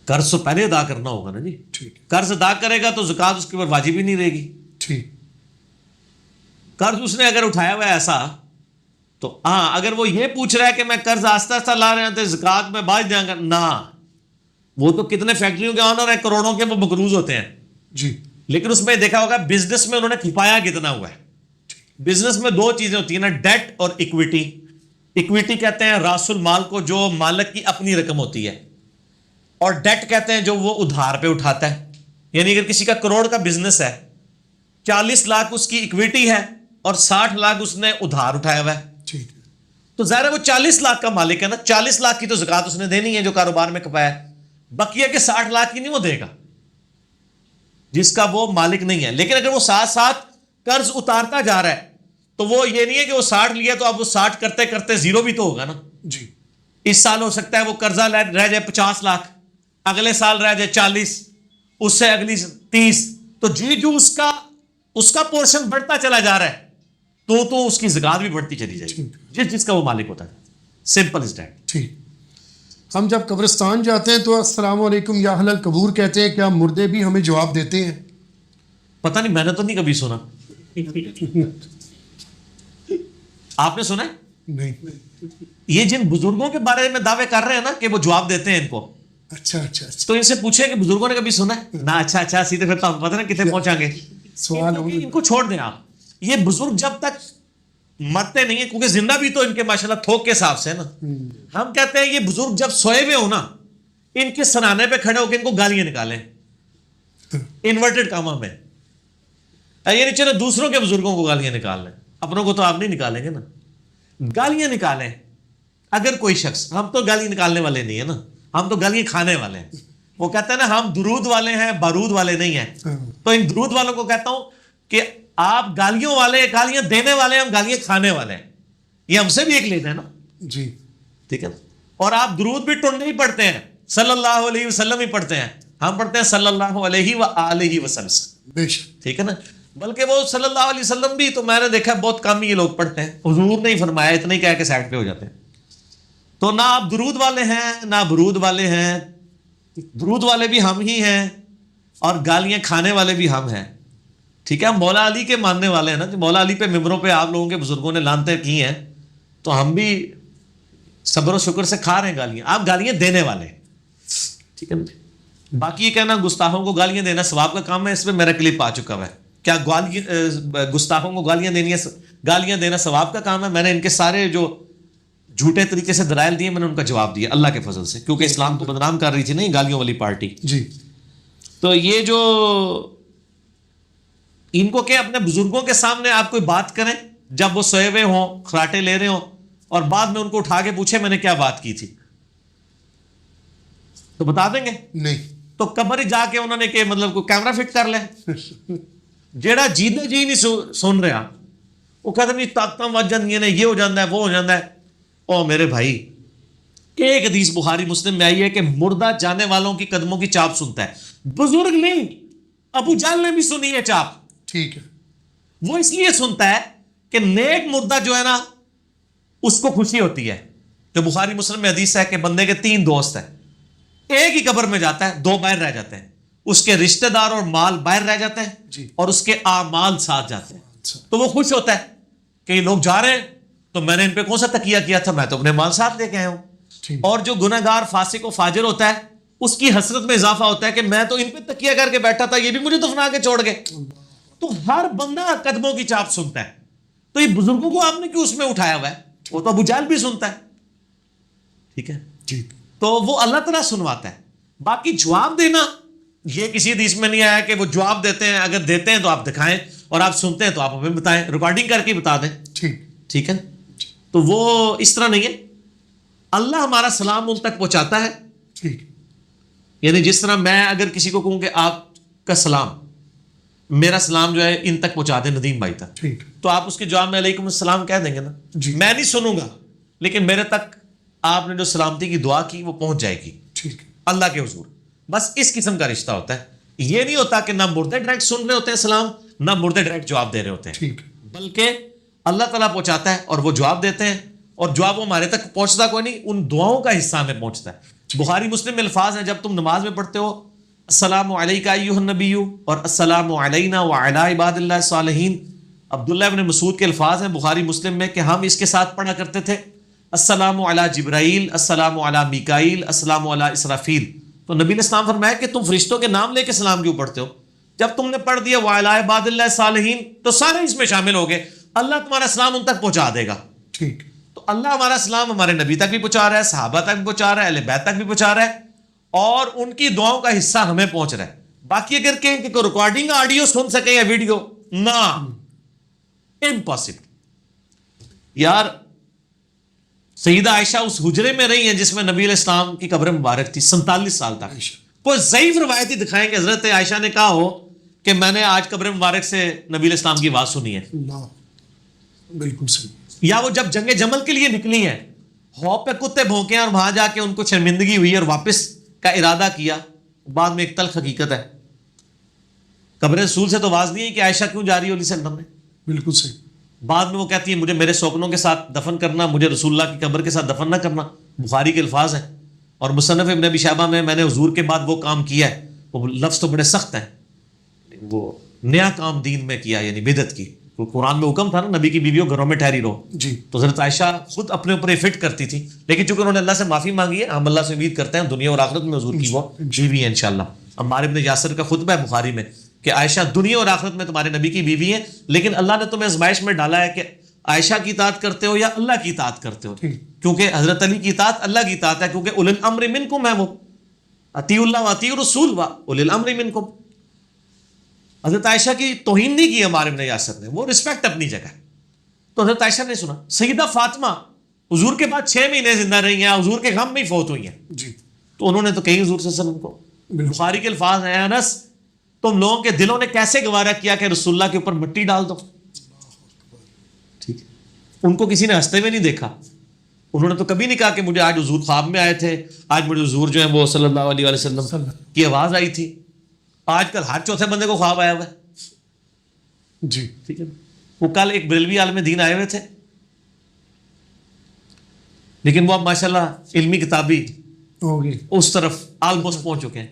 قرض تو پہلے ادا کرنا ہوگا نا جی. ٹھیک قرض ادا کرے گا تو زکوٰۃ اس کے اوپر واجب ہی نہیں رہے گی. ٹھیک. قرض اس نے اگر اٹھایا ہوا ہے ایسا, تو ہاں اگر وہ یہ پوچھ رہا ہے کہ میں قرض آہستہ آہستہ لا رہے ہیں تو زکوٰۃ میں باز دیں گا نہ, وہ تو کتنے فیکٹریوں کے آنر ہیں, کروڑوں کے وہ مقروض ہوتے ہیں جی. لیکن اس میں دیکھا ہوگا بزنس میں انہوں نے کھپایا کتنا ہوا ہے. بزنس میں دو چیزیں ہوتی ہیں نا, ڈیٹ اور اکویٹی. اکویٹی کہتے ہیں راس المال کو جو مالک کی اپنی رقم ہوتی ہے, اور ڈیٹ کہتے ہیں جو وہ ادھار پہ اٹھاتا ہے. یعنی اگر کسی کا کروڑ کا بزنس ہے, 40 لاکھ اس کی اکویٹی ہے اور 60 لاکھ اس نے ادھار اٹھایا ہوا ہے, ٹھیک. تو ظاہر ہے وہ 40 لاکھ کا مالک ہے نا, 40 لاکھ کی تو زکوٰۃ اس نے دینی ہے جو کاروبار میں کھپایا ہے. بقیہ کے 60 لاکھ کی نہیں وہ دے گا جس کا وہ مالک نہیں ہے. لیکن اگر وہ ساتھ ساتھ قرض اتارتا جا رہا ہے تو وہ یہ نہیں ہے کہ وہ 60 لیا تو اب وہ 60 کرتے کرتے زیرو بھی تو ہوگا نا. جی. اس سال ہو سکتا ہے وہ قرضہ رہ جائے 50 لاکھ, اگلے سال رہ جائے 40, اس سے اگلی 30, تو جی جو اس کا پورشن بڑھتا چلا جا رہا ہے تو اس کی زکوٰۃ بھی بڑھتی چلی جائے گی جس کا وہ مالک ہوتا ہے. Simple is that. ٹھیک. ہم جب قبرستان جاتے ہیں تو السلام علیکم یا اہل القبور کہتے ہیں, کیا مردے بھی ہمیں جواب دیتے ہیں؟ پتہ نہیں, میں نے تو نہیں کبھی سنا. آپ نے سنا ہے؟ نہیں. یہ جن بزرگوں کے بارے میں دعوے کر رہے ہیں نا کہ وہ جواب دیتے ہیں ان کو, اچھا اچھا اچھا. تو ان سے پوچھیں کہ بزرگوں نے کبھی سنا ہے نا. اچھا سیدھے پھر تو آپ پتہ نا کتنے پہنچا گے. سوال ان کو چھوڑ دیں آپ. یہ بزرگ جب تک مرتے نہیں ہیں, کیونکہ زندہ بھی تو ان کے ماشاءاللہ تھوک کے حساب سے نا. ہم کہتے ہیں یہ بزرگ جب سوئے ہوئے ہو نا, ان کے سرانے پہ کھڑے ہو کے ان کو گالیاں نکالیں. انورٹڈ کاما میں یہ نہیں چلے دوسروں کے بزرگوں کو گالیاں نکال لیں, اپنوں کو تو آپ نہیں نکالیں گے نا. گالیاں نکالیں اگر کوئی شخص, ہم تو گالی نکالنے والے نہیں ہیں نا, ہم تو گالیاں کھانے والے ہیں. وہ کہتے ہیں نا ہم درود والے ہیں, بارود والے نہیں ہیں. تو ان درود والوں کو کہتا ہوں کہ آپ گالیوں والے, گالیاں دینے والے, ہم گالیاں کھانے والے ہیں. یہ ہم سے بھی ایک لیتے ہیں نا. جی. ٹھیک ہے. اور آپ درود بھی ٹنڈے ہی پڑھتے ہیں, صلی اللہ علیہ وسلم ہی پڑھتے ہیں, ہم پڑھتے ہیں صلی اللہ علیہ وآلہ وسلم. بے شک. ٹھیک ہے نا. بلکہ وہ صلی اللہ علیہ وسلم بھی تو میں نے دیکھا بہت کم ہی یہ لوگ پڑھتے ہیں. حضور نے ہی فرمایا, اتنا ہی کہہ کے سائڈ پہ ہو جاتے ہیں. تو نہ آپ درود والے ہیں نہ برود والے ہیں. درود والے بھی ہم ہی ہیں اور گالیاں کھانے والے بھی ہم ہیں. ٹھیک ہے. ہم مولا علی کے ماننے والے ہیں نا, جو مولا علی پہ ممبروں پہ آپ لوگوں کے بزرگوں نے لانتیں کی ہیں, تو ہم بھی صبر و شکر سے کھا رہے ہیں گالیاں. آپ گالیاں دینے والے ہیں. ٹھیک ہے. باقی یہ کہنا گستاخوں کو گالیاں دینا ثواب کا کام ہے, اس پہ میرا کلپ آ چکا ہے. کیا گستاخوں کو گالیاں دینا ثواب کا کام ہے؟ میں نے ان کے سارے جو جھوٹے طریقے سے دلائل دیے, میں نے ان کا جواب دیا اللہ کے فضل سے, کیونکہ اسلام کو بدنام کر رہی تھی نا یہ گالیوں والی پارٹی. جی. تو یہ جو ان کو کہ اپنے بزرگوں کے سامنے آپ کوئی بات کریں جب وہ سوئے ہوئے ہوں, خراٹے لے رہے ہوں, اور بعد میں ان کو اٹھا کے پوچھے میں نے کیا بات کی تھی, تو بتا دیں گے؟ نہیں. تو قبر ہی جا کے انہوں نے کہ مطلب کوئی کیمرہ فٹ کر لیں. جیڑا جینے جی نہیں سن رہا وہ کہتے نہیں طاقتاں وج جاندیاں نے, یہ ہو جاتا ہے وہ ہو جاتا ہے. او میرے بھائی, ایک حدیث بخاری مسلم میں آئی ہے کہ مردہ جانے والوں کی قدموں کی چاپ سنتا ہے. بزرگ نہیں, ابو جہل نے بھی سنی ہے چاپ. ٹھیک ہے. وہ اس لیے سنتا ہے کہ نیک مردہ جو ہے نا اس کو خوشی ہوتی ہے. جو بخاری مسلم میں حدیث ہے کہ بندے کے 3 دوست ہیں, ایک ہی قبر میں جاتا ہے, 2 باہر رہ جاتے ہیں. اس کے رشتہ دار اور مال باہر رہ جاتے ہیں, جی. اور اور اس کے اعمال ساتھ جاتے ہیں. تو وہ خوش ہوتا ہے کہ یہ لوگ جا رہے ہیں تو میں نے ان پہ کون سا تکیہ کیا تھا, میں تو اپنے مال ساتھ لے کے آیا ہوں. اور جو گنہگار فاسق و فاجر ہوتا ہے اس کی حسرت میں اضافہ ہوتا ہے کہ میں تو ان پہ تکیہ کر کے بیٹھا تھا, یہ بھی مجھے دفنا کے چھوڑ گئے. تو ہر بندہ قدموں کی چاپ سنتا ہے. تو یہ بزرگوں کو آپ نے کیوں اس میں اٹھایا ہوا ہے؟ وہ تو ابو جہل بھی سنتا ہے. ٹھیک ہے. جی. تو وہ اللہ تعالیٰ سنواتا ہے. باقی جواب دینا یہ کسی حدیث میں نہیں آیا کہ وہ جواب دیتے ہیں. اگر دیتے ہیں تو آپ دکھائیں, اور آپ سنتے ہیں تو آپ ہمیں بتائیں, ریکارڈنگ کر کے بتا دیں. ٹھیک ہے. تو وہ اس طرح نہیں ہے. اللہ ہمارا سلام ان تک پہنچاتا ہے. ٹھیک. یعنی جس طرح میں اگر کسی کو کہوں کہ آپ کا سلام, میرا سلام جو ہے ان تک پہنچا دیں ندیم بھائی تک. ٹھیک. تو آپ اس کے جواب میں علیکم السلام کہہ دیں گے نا. جی. میں نہیں سنوں گا لیکن میرے تک آپ نے جو سلامتی کی دعا کی وہ پہنچ جائے گی ٹھیک اللہ کے حضور. بس اس قسم کا رشتہ ہوتا ہے. یہ نہیں ہوتا کہ نہ مردے ڈائریکٹ سن رہے ہوتے ہیں سلام نہ مردے ڈائریکٹ جواب دے رہے ہوتے ہیں. ٹھیک. بلکہ اللہ تعالیٰ پہنچاتا ہے اور وہ جواب دیتے ہیں, اور جواب وہ ہمارے تک پہنچتا کوئی نہیں, ان دعاؤں کا حصہ ہمیں پہنچتا ہے. بخاری مسلم میں الفاظ ہیں جب تم نماز میں پڑھتے ہو السلام علیکہ ایھا النبی اور السلام علینا وعلی عباد اللہ الصالحین. عبداللہ ابن مسعود کے الفاظ ہیں بخاری مسلم میں کہ ہم اس کے ساتھ پڑھا کرتے تھے السلام علی جبرائیل السلام علی میکائیل السلام علی اسرافیل. تو نبی علیہ السلام فرمایا کہ تم فرشتوں کے نام لے کے سلام کیوں پڑھتے ہو؟ جب تم نے پڑھ دیا وعلی عباد اللہ الصالحین تو سارے اس میں شامل ہو گئے, اللہ تمہارا سلام ان تک پہنچا دے گا. ٹھیک. تو اللہ ہمارا سلام ہمارے نبی تک بھی پہنچا رہا ہے, صحابہ تک بھی پہنچا رہا ہے, اہل بیت تک بھی پہنچا رہا ہے, اور ان کی دعاؤں کا حصہ ہمیں پہنچ رہا ہے. باقی اگر کہیں کہ کوئی ریکارڈنگ آڈیو سن سکے یا ویڈیو, نہ, امپاسبل. یار سیدہ عائشہ اس حجرے میں رہی ہیں جس میں نبی علیہ السلام کی قبر مبارک تھی 47 سال تک. کوئی ضعیف روایتی دکھائیں کہ حضرت عائشہ نے کہا ہو کہ میں نے آج قبر مبارک سے نبی علیہ السلام کی آواز سنی ہے. بالکل صحیح. یا وہ جب جنگ جمل کے لیے نکلی ہیں ہوپ پہ کتے بھونکے اور وہاں جا کے ان کو شرمندگی ہوئی اور واپس کا ارادہ کیا, بعد میں ایک تلخ حقیقت ہے قبر رسول سے تو آواز نہیں ہے کہ عائشہ کیوں جا رہی ہو علیہ السلام نے. بالکل صحیح. بعد میں وہ کہتی ہے مجھے میرے سوکنوں کے ساتھ دفن کرنا, مجھے رسول اللہ کی قبر کے ساتھ دفن نہ کرنا. بخاری کے الفاظ ہیں اور مصنف ابن ابی شیبہ میں نے حضور کے بعد وہ کام کیا ہے, وہ لفظ تو بڑے سخت ہیں, وہ نیا کام دین میں کیا یعنی بدعت کی. وہ قرآن میں حکم تھا نا نبی کی بیویوں گھروں میں ٹھہری رہو. جی. تو حضرت عائشہ خود اپنے اوپر یہ فٹ کرتی تھی, لیکن چونکہ انہوں نے اللہ سے معافی مانگی ہے, ہم اللہ سے امید کرتے ہیں دنیا اور آخرت میں حضور کی وہ بیوی ہے انشاءاللہ. عمار ابن یاسر کا خطبہ ہے بخاری میں کہ عائشہ دنیا اور آخرت میں تمہارے نبی کی بیوی ہے, لیکن اللہ نے تمہیں آزمائش میں ڈالا ہے کہ عائشہ کی اطاعت کرتے ہو یا اللہ کی اطاعت کرتے ہو. کیونکہ حضرت علی کی اطاعت اللہ کی اطاعت ہے, کیونکہ اولی الامر منکم ہے, وہ اطیعوا اللہ واطیعوا الرسول واولی الامر منکم. حضرت عائشہ کی توہین نہیں کی عمار ابن یاسر نے, وہ رسپیکٹ اپنی جگہ. تو حضرت عائشہ نے سنا. سیدہ فاطمہ حضور کے بعد 6 مہینے زندہ رہی ہیں, حضور کے غم میں ہی فوت ہوئی ہیں. جی. تو انہوں نے تو کہیں حضور صلی اللہ علیہ وسلم کو, بخاری کے الفاظ ہیں انس تم لوگوں کے دلوں نے کیسے گوارا کیا کہ رسول اللہ کے اوپر مٹی ڈال دو. ٹھیک ہے, ان کو کسی نے ہنستے ہوئے نہیں دیکھا. انہوں نے تو کبھی نہیں کہا کہ مجھے آج حضور خواب میں آئے تھے, آج مجھے حضور جو ہے وہ صلی اللہ علیہ وسلم کی آواز آئی تھی. آج کل ہر چوتھے بندے کو خواب آیا ہوا ہے. جی. ٹھیک ہے. وہ کل ایک بریلوی عالم دین آئے ہوئے تھے, لیکن وہ اب ماشاءاللہ علمی کتابی اس طرف آلموسٹ پہنچ چکے ہیں.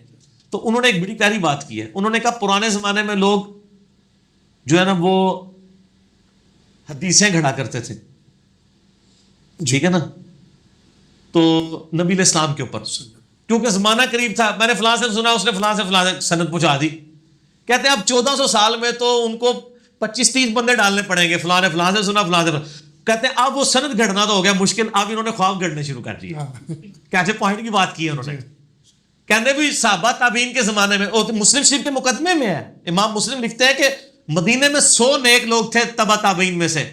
تو انہوں نے ایک بڑی پیاری بات کی ہے. انہوں نے کہا پرانے زمانے میں لوگ جو ہے نا وہ حدیثیں گھڑا کرتے تھے, ٹھیک ہے نا, تو نبی علیہ السلام کے اوپر, کیونکہ زمانہ قریب تھا, میں نے فلاں سے سنا, اس نے فلاں سے فلاں سند پہنچا دی. کہتے ہیں اب 1400 سال میں تو ان کو 25-30 بندے ڈالنے پڑیں گے, فلاں نے فلاں سے سنا, فلاں سے. کہتے ہیں اب وہ سند گھڑنا تو ہو گیا مشکل, اب انہوں نے خواب گھڑنے شروع کر دیے. کیسے پوائنٹ کی بات کی ہے انہوں نے. کہتے بھی صحابہ تابعین کے زمانے میں, مسلم شریف کے مقدمے میں ہے, امام مسلم لکھتے ہیں کہ مدینے میں 100 نیک لوگ تھے تبع تابعین میں سے,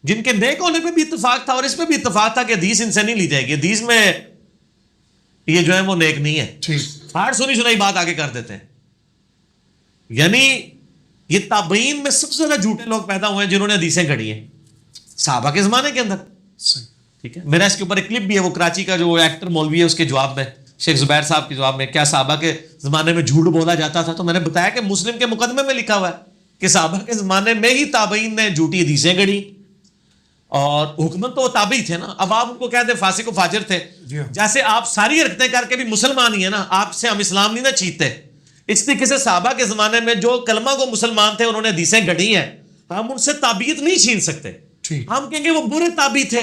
جن کے نیک ہونے پہ بھی اتفاق تھا اور اس پہ بھی اتفاق تھا کہ حدیث ان سے نہیں لی جائے گی, حدیث میں یہ جو ہے وہ نیک نہیں ہے. ہار سنی سنائی بات آگے کر دیتے ہیں. یعنی یہ تابعین میں سب سے زیادہ جھوٹے لوگ پیدا ہوئے ہیں جنہوں نے حدیثیں گھڑی ہیں صحابہ کے زمانے کے اندر. ٹھیک ہے, میرا اس کے اوپر ایک کلپ بھی ہے, وہ کراچی کا جو ایکٹر مولوی ہے اس کے جواب میں, شیخ زبیر صاحب کے جواب میں, کیا صحابہ کے زمانے میں جھوٹ بولا جاتا تھا. تو میں نے بتایا کہ مسلم کے مقدمے میں لکھا ہوا ہے کہ صحابہ کے زمانے میں ہی تابعین نے جھوٹی حدیثیں گھڑی, اور حکمت تو وہ تابعی تھے نا. اب آپ ان کو کہتے ہیں فاسق و فاجر تھے, جیسے آپ ساری حرکتیں کر کے بھی مسلمان ہی ہیں نا, آپ سے ہم اسلام نہیں نہ چھینتے. اس طریقے سے صحابہ کے زمانے میں جو کلمہ کو مسلمان تھے انہوں نے حدیثیں گھڑی ہیں, ہم ان سے تابعیت نہیں چھین سکتے. ہم کہیں گے وہ برے تابعی تھے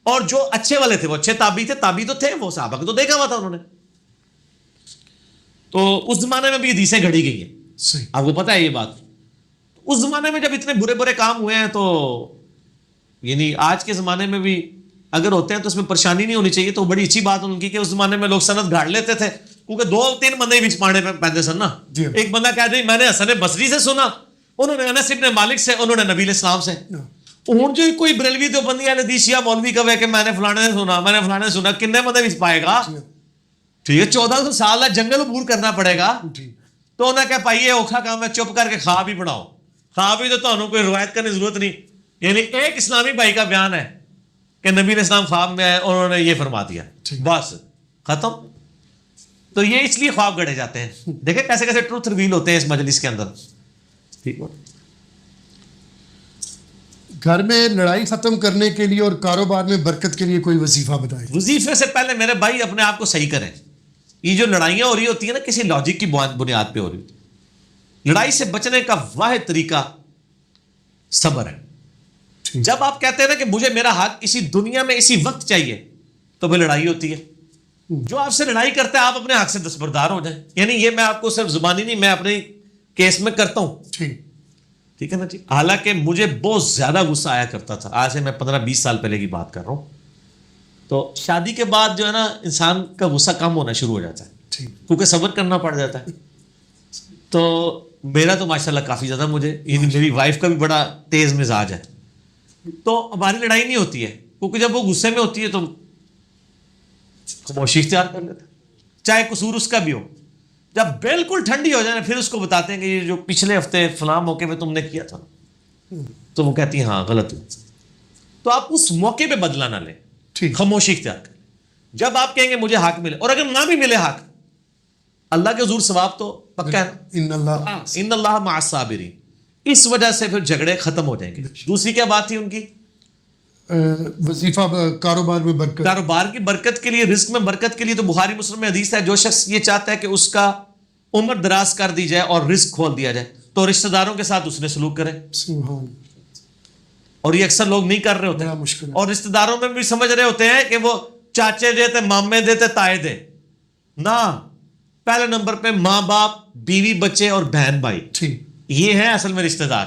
اور جو اچھے والے تھے وہ اچھے تابعی تھے. تابعی تو تھے, وہ صحابہ کو تو دیکھا ہوا تھا انہوں نے. تو اس زمانے میں بھی حدیثیں گھڑی گئی ہیں, آپ کو پتہ ہے یہ بات. اس زمانے میں جب اتنے برے برے کام ہوئے ہیں تو یعنی آج کے زمانے میں بھی اگر ہوتے ہیں تو اس میں پریشانی نہیں ہونی چاہیے. تو بڑی اچھی بات ان کی کہ اس زمانے میں لوگ سند گاڑ لیتے تھے, کیونکہ 2-3 بندے ہی پاڑے پہنتے سن نا. ایک بندہ کہتے ہیں میں نے حسن بصری سے سنا, انہوں نے انس ابن مالک سے, انہوں نے نبی علیہ السلام سے. ہوں جو کوئی بریلوی دیوبندی یا حدیث یا مولوی کہے کہ میں نے فلانے سے سنا, میں نے فلانے سے سنا, کتنے بندے بھی پائے گا. ٹھیک ہے, 1400 سال جنگل عبور کرنا پڑے گا. تو انہیں کہا بھائی یہ اوکھا کام ہے, چپ کر کے خواب ہی پڑھاؤ, خواب ہی تو تمہیں کوئی روایت کرنے کی ضرورت نہیں. یعنی ایک اسلامی بھائی کا بیان ہے کہ نبی علیہ السلام خواب میں آئے اور انہوں نے یہ فرما دیا, بس ختم. تو یہ اس لیے خواب گڑے جاتے ہیں. دیکھیں کیسے کیسے ٹروتھ ریویل ہوتے ہیں اس مجلس کے اندر. ٹھیک ہے, گھر میں لڑائی ختم کرنے کے لیے اور کاروبار میں برکت کے لیے کوئی وظیفہ بتائیں. وظیفے سے پہلے میرے بھائی اپنے آپ کو صحیح کریں. یہ جو لڑائیاں ہو رہی ہوتی ہیں نا کسی لاجک کی بنیاد پہ ہو رہی ہوتی ہے. لڑائی سے بچنے کا واحد طریقہ صبر ہے. جب آپ کہتے ہیں نا کہ مجھے میرا حق اسی دنیا میں اسی وقت چاہیے تو پھر لڑائی ہوتی ہے. جو آپ سے لڑائی کرتا ہے آپ اپنے حق سے دستبردار ہو جائیں. یعنی یہ میں آپ کو صرف زبانی نہیں, میں اپنے کیس میں کرتا ہوں. ٹھیک ہے نا جی. حالانکہ مجھے بہت زیادہ غصہ آیا کرتا تھا, آج سے میں 15-20 سال پہلے کی بات کر رہا ہوں. تو شادی کے بعد جو ہے نا انسان کا غصہ کم ہونا شروع ہو جاتا ہے کیونکہ صبر کرنا پڑ جاتا ہے. تو میرا تو ماشاءاللہ کافی زیادہ, مجھے میری وائف کا بھی بڑا تیز مزاج ہے. تو ہماری لڑائی نہیں ہوتی ہے کیونکہ جب وہ غصے میں ہوتی ہے تو خاموشی اختیار کر لیتا ہے, چاہے قصور اس کا بھی ہو. جب بالکل ٹھنڈی ہو جائے نا پھر اس کو بتاتے ہیں کہ یہ جو پچھلے ہفتے فلاں موقع پہ تم نے کیا تھا, تو وہ کہتی ہیں ہاں غلط ہوا. تو آپ اس موقع پہ بدلہ نہ لیں, خاموشی اختیار کریں. جب آپ کہیں گے مجھے حق ملے, اور اگر نہ بھی ملے حق, اللہ کے حضور ثواب تو پکا ہے, ان اللہ مع الصابرین. اس وجہ سے پھر جھگڑے ختم ہو جائیں گے. دوسری کیا بات تھی ان کی؟ وظیفہ کاروبار میں برکت. کاروبار کی برکت کے لیے, رزق میں برکت کے لیے تو بخاری مسلم میں حدیث ہے, جو شخص یہ چاہتا ہے کہ اس کا عمر دراز کر دی جائے اور رزق کھول دیا جائے تو رشتہ داروں کے ساتھ اس نے سلوک کرے. اور یہ اکثر لوگ نہیں کر رہے ہوتے ہیں, اور رشتہ داروں میں بھی سمجھ رہے ہوتے ہیں کہ وہ چاچے دیتے, مامے دیتے, تائے دے. نہ, پہلے نمبر پہ ماں باپ, بیوی بچے اور بہن بھائی, یہ ہیں اصل میں رشتہ دار.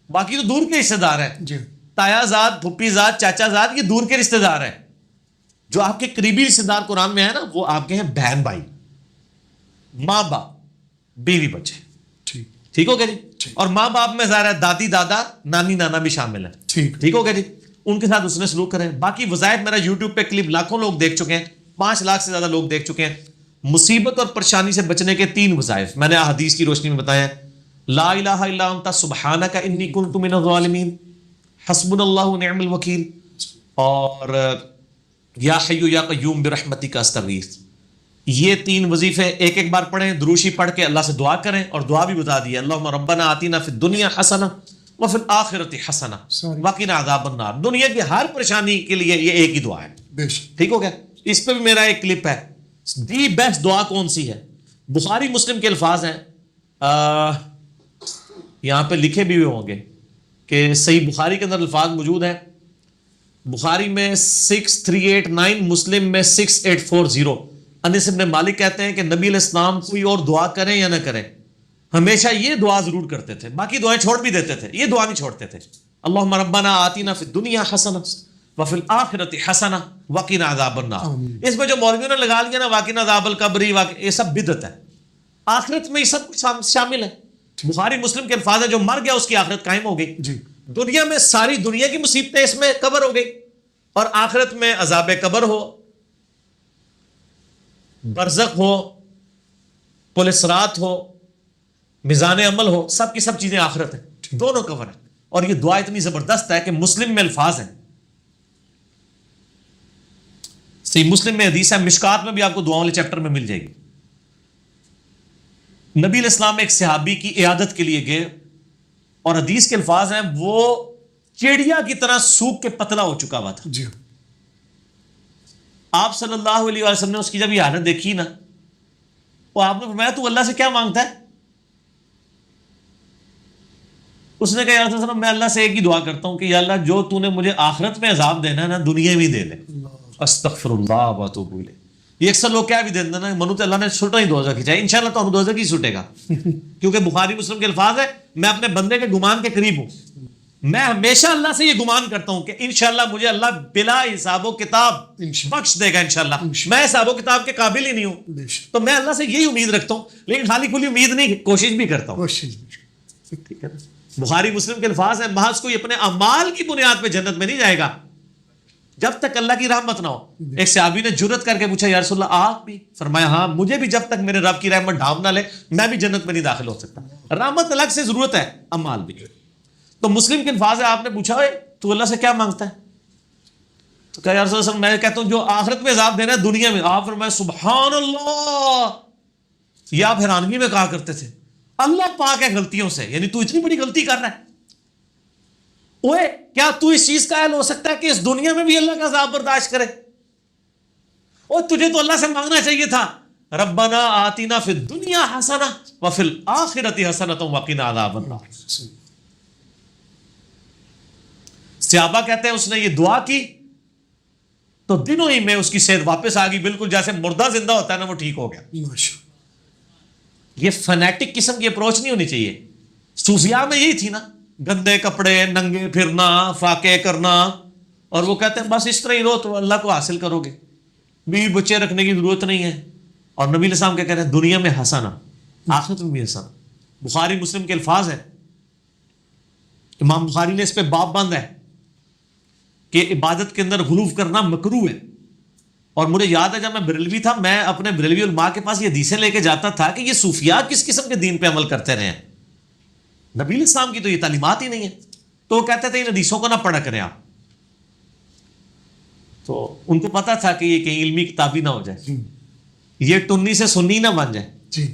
باقی تو دور کے رشتہ دار ہیں. تایا زاد, پھپھی زاد, چاچا زاد, یہ دور کے رشتہ دار ہیں. جو آپ کے قریبی رشتہ دار قرآن میں ہے نا وہ آپ کے ہیں بہن بھائی, ماں باپ, بیوی بچے. ٹھیک ہو گیا جی. اور ماں باپ میں ظاہر ہے دادی دادا, نانی نانا بھی شامل ہیں. ٹھیک ہو گیا جی. ان کے ساتھ اس نے سلوک کریں. باقی وظائف میرا یوٹیوب پہ کلپ لاکھوں لوگ دیکھ چکے ہیں, 5 لاکھ سے زیادہ لوگ دیکھ چکے ہیں. مصیبت اور پریشانی سے بچنے کے 3 وظائف میں نے احادیث کی روشنی میں بتایا ہیں. لا الہ الا انت سبحانک انی کنت من الظالمین, حسبنا اللہ ونعم الوکیل, اور یا حی یا قیوم برحمتک استغیث. یہ 3 وظیفے ایک ایک بار پڑھیں, دروشی پڑھ کے اللہ سے دعا کریں, اور دعا بھی بتا دی ہے اللہم ربنا آتینا فی الدنیا حسنہ وفی الآخرۃ حسنہ وقنا عذاب النار. دنیا کی ہر پریشانی کے لیے یہ ایک ہی دعا ہے. ٹھیک ہو گیا. اس پہ بھی میرا ایک کلپ ہے, دی بیسٹ دعا کون سی ہے. بخاری مسلم کے الفاظ ہیں, یہاں پہ لکھے بھی ہوئے ہوں گے کہ صحیح بخاری کے اندر الفاظ موجود ہیں. بخاری میں 6389, مسلم میں 6840. انس بن مالک کہتے ہیں کہ نبی علیہ السلام کوئی اور دعا کریں یا نہ کریں, ہمیشہ یہ دعا ضرور کرتے تھے. باقی دعائیں چھوڑ بھی دیتے تھے, یہ دعا نہیں چھوڑتے تھے. اللہم ربنا آتینا فی الدنیا حسنہ وفی الآخرۃ حسنہ وقنا عذاب النار. اس میں جو مولویوں نے لگا لیا نا وقنا عذاب القبر, یہ سب بدعت ہے. آخرت میں یہ سب کچھ شامل ہے. بخاری مسلم کے الفاظ ہیں جو مر گیا اس کی آخرت قائم ہو گئی. دنیا میں ساری دنیا کی مصیبتیں اس میں کور ہو گئی, اور آخرت میں عذاب قبر ہو, برزخ ہو, پل صراط ہو, میزان عمل ہو, سب کی سب چیزیں آخرت ہیں, دونوں کور ہیں. اور یہ دعا اتنی زبردست ہے کہ مسلم میں الفاظ ہیں, صحیح مسلم میں حدیث ہے, مشکات میں بھی آپ کو دعاؤں والے چیپٹر میں مل جائے گی. نبی علیہ السلام ایک صحابی کی عیادت کے لیے گئے, اور حدیث کے الفاظ ہیں وہ چڑیا کی طرح سوکھ کے پتلا ہو چکا ہوا تھا. آپ صلی اللہ علیہ وسلم نے اس کی جب یہ حالت دیکھی نا, وہ آپ نے فرمایا تو اللہ سے کیا مانگتا ہے؟ اس نے کہا یا رسول اللہ, میں اللہ سے ایک ہی دعا کرتا ہوں کہ یا اللہ جو تو نے مجھے آخرت میں عذاب دینا ہے نا, دنیا میں دے لے. استغفر اللہ واتوب الیہ. یہ اکثر لوگ کیا بھی دے دینا, منو تو اللہ نے چھوٹا ہی دوزخ کھینچا ہے, انشاءاللہ تو ہم دوزخ ہی چھوٹے گا. کیونکہ بخاری مسلم کے الفاظ ہے, میں اپنے بندے کے گمان کے قریب ہوں. میں ہمیشہ اللہ سے یہ گمان کرتا ہوں کہ انشاءاللہ مجھے اللہ بلا حساب و کتاب بخش دے گا انشاءاللہ. میں حساب و کتاب کے قابل ہی نہیں ہوں, تو میں اللہ سے یہی امید رکھتا ہوں, لیکن خالی کھلی امید نہیں, کوشش بھی کرتا ہوں. ٹھیک ہے. بخاری مسلم کے الفاظ ہیں, محض کوئی اپنے اعمال کی بنیاد پہ جنت میں نہیں جائے گا. جب تک اللہ کی رحمت نہ ہو. ایک صحابی نے جرت کر کے پوچھا یا رسول اللہ آپ بھی؟ فرمایا ہاں مجھے بھی جب تک میرے رب کی رحمت ڈھانپ نہ لے میں بھی جنت میں نہیں داخل ہو سکتا. رحمت الگ سے ضرورت ہے، امال بھی. تو مسلم کے الفاظ ہے، آپ نے پوچھا تو اللہ سے کیا مانگتا ہے؟ تو کہا یا رسول اللہ میں کہتا ہوں جو آخرت میں عذاب دینا ہے دنیا میں. آپ فرمایا سبحان اللہ. یہ آپ حیرانگی میں کہا کرتے تھے اللہ پاک ہے غلطیوں سے، یعنی تو اتنی بڑی غلطی کر رہا ہے. اوے کیا تو اس چیز کا اہل ہو سکتا ہے کہ اس دنیا میں بھی اللہ کا عذاب برداشت کرے؟ اور تجھے تو اللہ سے مانگنا چاہیے تھا ربنا آتنا فی الدنیا حسنہ وفی الآخرۃ حسنۃ وقنا عذاب النار. صحابہ کہتے ہیں اس نے یہ دعا کی تو دنوں ہی میں اس کی صحت واپس آ گئی، بالکل جیسے مردہ زندہ ہوتا ہے نا وہ ٹھیک ہو گیا. یہ فنیٹک قسم کی اپروچ نہیں ہونی چاہیے. صوفیاء میں یہی تھی نا، گندے کپڑے، ننگے پھرنا، فاقے کرنا، اور وہ کہتے ہیں بس اس طرح ہی رہو تو اللہ کو حاصل کرو گے، بیوی بچے رکھنے کی ضرورت نہیں ہے. اور نبی علیہ السلام کیا کہہ رہے ہیں دنیا میں حسنہ آخرت میں بھی حسنہ. بخاری مسلم کے الفاظ ہیں، امام بخاری نے اس پہ باب بند ہے کہ عبادت کے اندر غلو کرنا مکروہ ہے. اور مجھے یاد ہے جب میں بریلوی تھا میں اپنے بریلوی علماء کے پاس یہ حدیثیں لے کے جاتا تھا کہ یہ صوفیاء کس قسم کے دین پہ عمل کرتے رہے ہیں، نبی علیہ السلام کی تو یہ تعلیمات ہی نہیں ہے. تو وہ کہتے تھے ان حدیثوں کو نہ پڑھا کریں آپ. تو ان کو پتا تھا کہ یہ کہیں علمی کتابی نہ ہو جائے، یہ ٹنی سے سنی نہ بن جائے جی.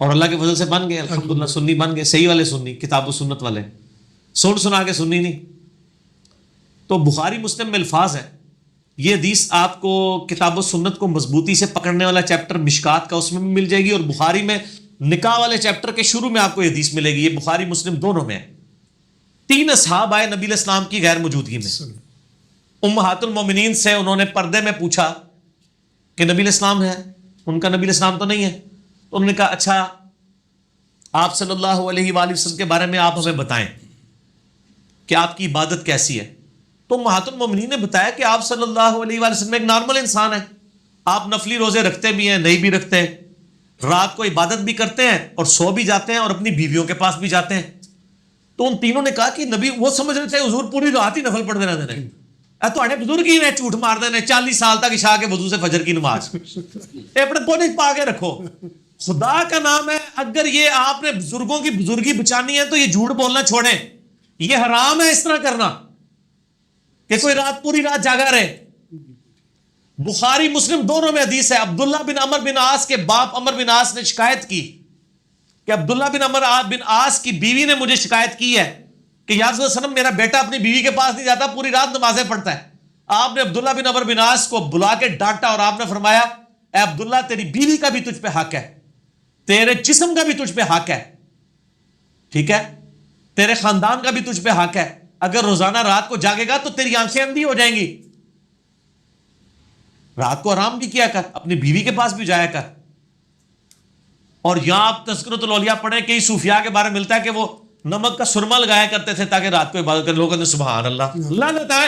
اور اللہ کے فضل سے بن گئے الحمدللہ، سنی بن گئے، صحیح والے سنی، کتاب و سنت والے، سن سنا کے سنی نہیں. تو بخاری مسلم میں الفاظ ہے، یہ حدیث آپ کو کتاب و سنت کو مضبوطی سے پکڑنے والا چیپٹر مشکات کا اس میں بھی مل جائے گی، اور بخاری میں نکاح والے چیپٹر کے شروع میں آپ کو یہ حدیث ملے گی. یہ بخاری مسلم دونوں میں ہے. 3 اصحاب آئے نبی علیہ السلام کی غیر موجودگی میں، امہات المومنین سے انہوں نے پردے میں پوچھا کہ نبی علیہ السلام ہے؟ ان کا نبی علیہ السلام تو نہیں ہے. تو انہوں نے کہا اچھا آپ صلی اللہ علیہ وآلہ وسلم کے بارے میں آپ ہمیں بتائیں کہ آپ کی عبادت کیسی ہے. تو امہات المومنین نے بتایا کہ آپ صلی اللہ علیہ وآلہ وسلم ایک نارمل انسان ہے، آپ نفلی روزے رکھتے بھی ہیں نہیں بھی رکھتے ہیں، رات کو عبادت بھی کرتے ہیں اور سو بھی جاتے ہیں اور اپنی بیویوں کے پاس بھی جاتے ہیں. تو ان تینوں نے کہا کہ نبی وہ سمجھ رہے تھے حضور پوری رات ہی نفل پڑھتے رہتے ہیں. تھوڑے بزرگ ہی نے جھوٹ مار دینے 40 سال تک عشاء کے وضو سے فجر کی نماز اپنے پونے پا کے رکھو. خدا کا نام ہے اگر یہ آپ نے بزرگوں کی بزرگی بچانی ہے تو یہ جھوٹ بولنا چھوڑیں. یہ حرام ہے اس طرح کرنا کہ کوئی رات پوری رات جاگا رہے. بخاری مسلم دونوں میں حدیث ہے، عبداللہ بن عمر بن عاص کے باپ عمر بن عاص نے شکایت کی کہ عبداللہ بن عمر بن عاص کی بیوی نے مجھے شکایت کی ہے کہ یا رسول اللہ صلی اللہ علیہ وسلم میرا بیٹا اپنی بیوی کے پاس نہیں جاتا، پوری رات نمازیں پڑھتا ہے. آپ نے عبداللہ بن عمر بن عاص کو بلا کے ڈانٹا اور آپ نے فرمایا اے عبداللہ تیری بیوی کا بھی تجھ پہ حق ہے، تیرے جسم کا بھی تجھ پہ حق ہے، ٹھیک ہے، تیرے خاندان کا بھی تجھ پہ حق ہے. اگر روزانہ رات کو جاگے گا تو تیری آنکھیں اندھی ہو جائیں گی. رات کو آرام بھی کیا کر، اپنی بیوی کے پاس بھی جایا کر. اور یہاں آپ تذکرۃ الاولیاء پڑھیں، کئی صوفیاء کے بارے میں ملتا ہے کہ وہ نمک کا سرما لگایا کرتے تھے تاکہ رات کو عبادت کریں. لوگوں نے سبحان اللہ لعنت ہے.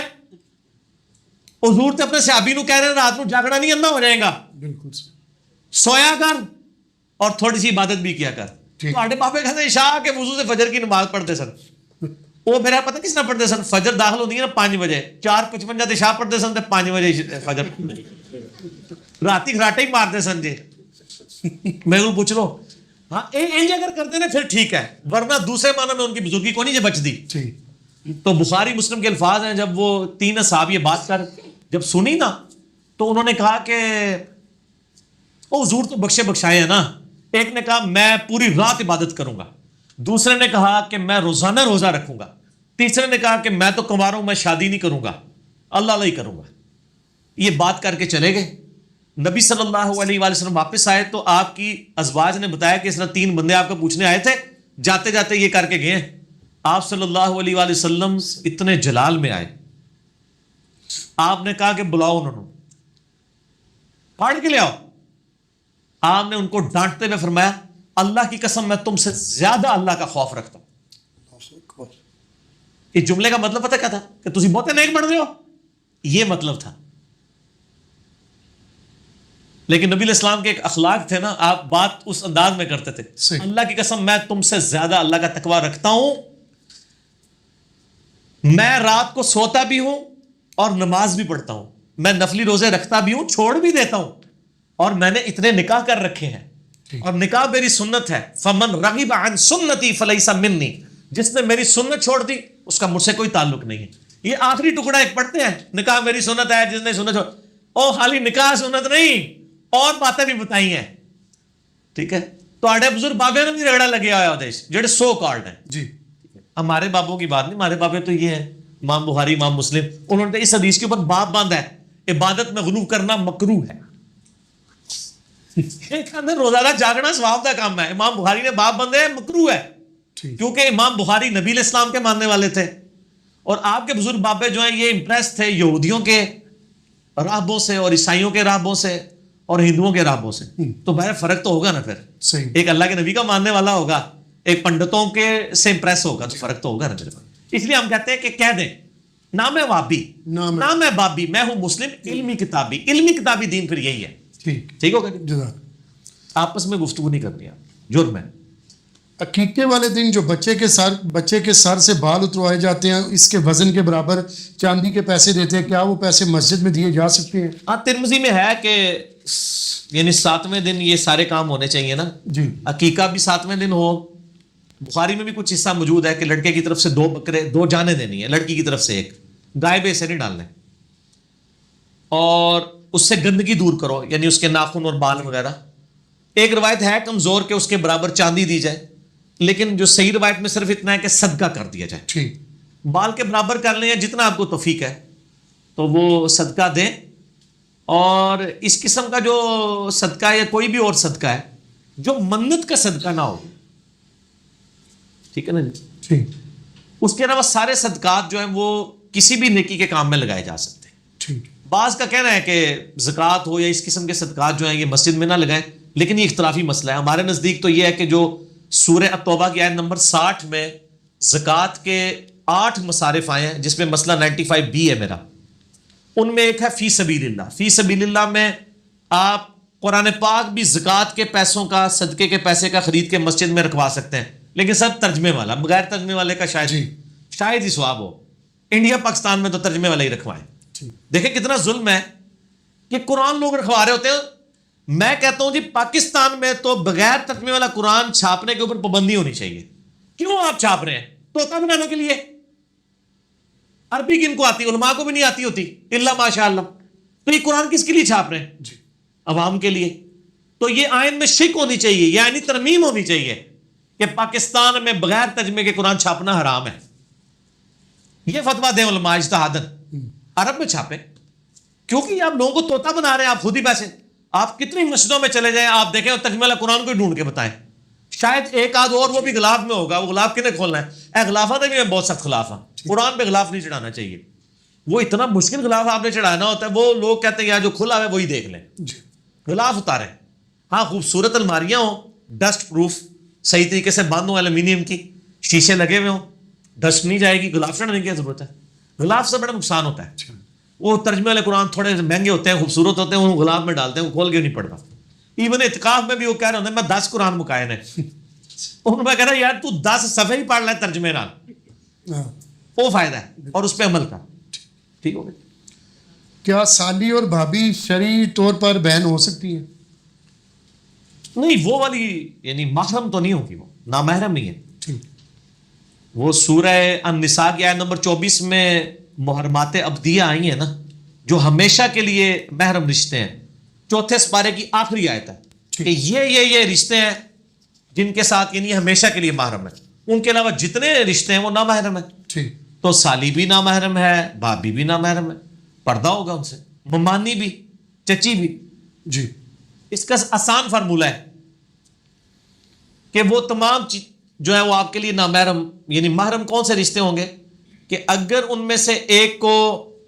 حضور تے اپنے صحابی نو کہہ رہے ہیں رات کو جاگنا نہیں، اندھا ہو جائے گا، بالکل سویا کر اور تھوڑی سی عبادت بھی کیا کر. تھوڑے پاپے کہتے ہیں عشاء کے وضو سے فجر کی نماز پڑھتے سن، وہ میرا پتہ کس طرح پڑھتے سن، فجر داخل ہوتی ہے نا 5 بجے، 4:55 عشاء پڑھتے سن تے 5 بجے فجر راتی گھراٹے ہی مارتے سن. جی میں انہوں پوچھ لو ہاں انج اگر کرتے نا پھر ٹھیک ہے، ورنہ دوسرے معنی میں ان کی بزرگی کو نہیں بچ دی. تو بخاری مسلم کے الفاظ ہیں، جب وہ 3 اصحاب یہ بات کر جب سنی نا تو انہوں نے کہا کہ او حضور تو بخشے بخشائے ہیں نا. ایک نے کہا میں پوری رات عبادت کروں گا، دوسرے نے کہا کہ میں روزانہ روزہ رکھوں گا، تیسرے نے کہا کہ میں تو کنوارا ہوں، میں شادی نہیں کروں گا، اللہ اللہ ہی کروں گا. یہ بات کر کے چلے گئے. نبی صلی اللہ علیہ وآلہ وسلم واپس آئے تو آپ کی ازواج نے بتایا کہ اس طرح 3 بندے آپ کو پوچھنے آئے تھے، جاتے جاتے یہ کر کے گئے. آپ صلی اللہ علیہ وآلہ وسلم اتنے جلال میں آئے، آپ نے کہا کہ بلاؤ انہوں نے، پھاڑ کے لے آؤ. آپ نے ان کو ڈانٹتے ہوئے فرمایا اللہ کی قسم میں تم سے زیادہ اللہ کا خوف رکھتا ہوں. اس جملے کا مطلب پتہ کیا تھا کہ تسی بہتے نیک بن رہے ہو، یہ مطلب تھا. لیکن نبی علیہ السلام کے ایک اخلاق تھے نا، آپ بات اس انداز میں کرتے تھے اللہ کی قسم میں تم سے زیادہ اللہ کا تقوی رکھتا ہوں، میں رات کو سوتا بھی ہوں اور نماز بھی پڑھتا ہوں, میں نفلی روزے رکھتا بھی ہوں, چھوڑ بھی دیتا ہوں, اور میں نے اتنے نکاح کر رکھے ہیں, اور نکاح میری سنت ہے. فمن رغب عن سنتی فلیس منی, جس نے میری سنت چھوڑ دی اس کا مجھ سے کوئی تعلق نہیں ہے. یہ آخری ٹکڑا ایک پڑھتے ہیں, نکاح میری سنت ہے, جس نے سنت چھوڑ, او خالی نکاح سنت نہیں اور باتیں بھی بتائی ہیں. ٹھیک ہے, تو آڑے بزرگ بابے نے بھی رگڑا لگے آیا دیش جڑے سو کارڈ ہیں جی. ہمارے بابوں کی بات نہیں, ہمارے بابے تو یہ ہے امام بخاری امام مسلم, انہوں نے اس حدیث کے اوپر باب باندھا ہے عبادت میں غلو کرنا مکروہ ہے. روزانہ جاگنا ثواب کا کام ہے, امام بخاری نے باب باندھے ہیں مکروہ ہے, کیونکہ امام بخاری نبی علیہ السلام کے ماننے والے تھے, اور آپ کے بزرگ بابے جو ہیں یہ امپریس تھے یہودیوں کے راہبوں سے اور عیسائیوں کے راہبوں سے اور ہندوؤں کے راہبوں سے. تو بہر فرق تو ہوگا نا پھر, صحیح. ایک اللہ کے نبی کا ماننے والا ہوگا, ایک پنڈتوں کے سے امپریس ہوگا, تو فرق تو ہوگا نا. اس لیے ہم کہتے ہیں کہ کہہ دیں نام ہے وابی نام ہے بابی, میں ہوں مسلم علمی کتابی. علمی کتابی دین پھر یہی ہے. ٹھیک ہوگا, آپس میں گفتگو نہیں کرنی, جرم ہے. عقیقے والے دن جو بچے کے سر سے بال اتروائے جاتے ہیں, اس کے وزن کے برابر چاندی کے پیسے دیتے ہیں, کیا وہ پیسے مسجد میں دیے جا سکتے ہیں؟ ہاں, ترمذی میں ہے کہ یعنی 7ویں دن یہ سارے کام ہونے چاہیے نا جی. عقیقہ بھی 7ویں دن ہو. بخاری میں بھی کچھ حصہ موجود ہے کہ لڑکے کی طرف سے 2 بکرے 2 جانیں دینی ہے, لڑکی کی طرف سے 1, گائے بے سے نہیں ڈالنے, اور اس سے گندگی دور کرو, یعنی اس کے ناخن اور بال وغیرہ. ایک روایت ہے کمزور کہ اس کے برابر چاندی دی جائے, لیکن جو صحیح روایت میں صرف اتنا ہے کہ صدقہ کر دیا جائے. ٹھیک, بال کے برابر کر لیں, جتنا آپ کو توفیق ہے تو وہ صدقہ دیں. اور اس قسم کا جو صدقہ یا کوئی بھی اور صدقہ ہے جو منت کا صدقہ نہ ہو, ٹھیک ہے نا جی, اس کے علاوہ سارے صدقات جو ہیں وہ کسی بھی نیکی کے کام میں لگائے جا سکتے ہیں. ٹھیک. بعض کا کہنا ہے کہ زکوٰۃ ہو یا اس قسم کے صدقات جو ہیں یہ مسجد میں نہ لگائیں, لیکن یہ اختلافی مسئلہ ہے. ہمارے نزدیک تو یہ ہے کہ جو سورہ التوبہ کی آیت نمبر 60 میں زکوٰۃ کے 8 مصارف آئے ہیں, جس میں مسئلہ 95B ہے میرا, ان میں ایک ہے فی سبیل اللہ. فی سبیل اللہ میں آپ قرآن پاک بھی زکوٰۃ کے پیسوں کا, صدقے کے پیسے کا خرید کے مسجد میں رکھوا سکتے ہیں, لیکن سب ترجمے والا, بغیر ترجمے والے کا شاید ہی ثواب ہو. انڈیا پاکستان میں تو ترجمے والے ہی رکھوائیں. دیکھیں کتنا ظلم ہے کہ قرآن لوگ رکھوا رہے ہوتے ہیں. میں کہتا ہوں جی پاکستان میں تو بغیر ترجمے والا قرآن چھاپنے کے اوپر پابندی ہونی چاہیے. کیوں آپ چھاپ رہے ہیں؟ طوطا بنانے کے لیے. عربی کن کو آتی, علماء کو بھی نہیں آتی ہوتی الا ماشاء اللہ. تو یہ قرآن کس کے لیے چھاپ رہے ہیں؟ عوام کے لیے. تو یہ آئین میں شک ہونی چاہیے, یعنی ترمیم ہونی چاہیے کہ پاکستان میں بغیر ترجمے کے قرآن چھاپنا حرام ہے. یہ فتویٰ دیں علماء اجتہاداً, عرب میں چھاپیں, کیونکہ یہ آپ لوگوں کو طوطا بنا رہے ہیں. آپ خود ہی پیسے, آپ کتنی مسجدوں میں چلے جائیں, آپ دیکھیں ترجمے والا قرآن کو ہی ڈھونڈ کے بتائیں. شاید ایک آدھ اور وہ بھی غلاف میں ہوگا, وہ غلاف کنے کھولنا ہے؟ غلافات بھی میں بہت سخت خلاف ہوں, قرآن پہ غلاف نہیں چڑھانا چاہیے. وہ اتنا مشکل غلاف آپ نے چڑھانا ہوتا ہے, وہ لوگ کہتے ہیں یار جو کھلا ہے وہی دیکھ لیں, غلاف اتاریں. ہاں خوبصورت الماریاں ہوں, ڈسٹ پروف, صحیح طریقے سے بند ہوں, ایلومینیم کی, شیشے لگے ہوئے ہوں, ڈسٹ نہیں جائے گی. غلاف چڑھنے کی ضرورت ہے؟ غلاف سے بڑا نقصان ہوتا ہے. وہ ترجمے والے قرآن تھوڑے مہنگے ہوتے ہیں, خوبصورت ہوتے ہیں, وہ غلاف میں ڈالتے ہیں, وہ کھول کے نہیں پڑھتا. ایون اعتکاف میں بھی وہ کہہ رہے ہوتے ہیں میں 10 قرآن مکائے نے, انہوں نے کہہ رہا یار تو 10 صفحے ہی پڑھ لے ترجمے نال, وہ فائدہ ہے, اور اس پہ عمل کر. ٹھیک ہو گیا. کیا سالی اور بھابی شرعی طور پر بہن ہو سکتی ہیں؟ نہیں, وہ والی یعنی محرم تو نہیں ہوگی, وہ نامحرم ہی ہے. وہ سورہ النساء کی آیت نمبر 24 میں محرمات ابدیہ آئی ہیں نا, جو ہمیشہ کے لیے محرم رشتے ہیں. 4 سپارے کی آخری آیت ہے کہ یہ رشتے ہیں جن کے ساتھ یعنی ہمیشہ کے لیے محرم ہے. ان کے علاوہ جتنے رشتے ہیں وہ نامحرم ہیں. تو سالی بھی نامحرم ہے, بھابی بھی نامحرم ہے, پردہ ہوگا ان سے, ممانی بھی, چچی بھی. جی, اس کا آسان فارمولہ ہے کہ وہ تمام جو ہے وہ آپ کے لیے نامحرم, یعنی محرم کون سے رشتے ہوں گے کہ اگر ان میں سے ایک کو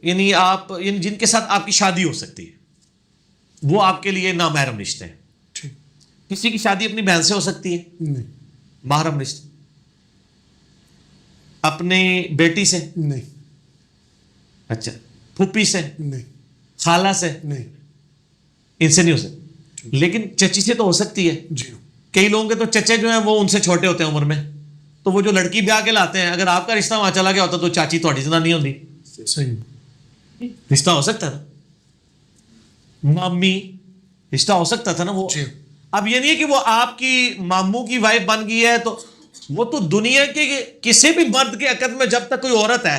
یعنی آپ یعنی جن کے ساتھ آپ کی شادی ہو سکتی ہے وہ آپ کے لیے نامحرم رشتے ہیں. کسی کی شادی اپنی بہن سے ہو سکتی ہے, محرم رشتے. اپنی بیٹی سے نہیں. اچھا, پھوپھی سے نہیں, خالہ سے نہیں, ان سے نہیں ہو سکتی, لیکن چچی سے تو ہو سکتی ہے. جی, کئی لوگوں کے تو چچے جو ہیں وہ ان سے چھوٹے ہوتے ہیں عمر میں, تو وہ جو لڑکی بیاہ کے لاتے ہیں, اگر آپ کا رشتہ وہاں چلا گیا ہوتا تو چاچی تھوڑی زنا نہیں ہوتی. صحیح. رشتہ ہو سکتا ہے نا, مامی رشتہ ہو سکتا تھا نا وہ. جی. اب یہ نہیں ہے کہ وہ آپ کی ماموں کی وائف بن گئی ہے, تو وہ تو دنیا کے کسی بھی مرد کے عقد میں جب تک کوئی عورت ہے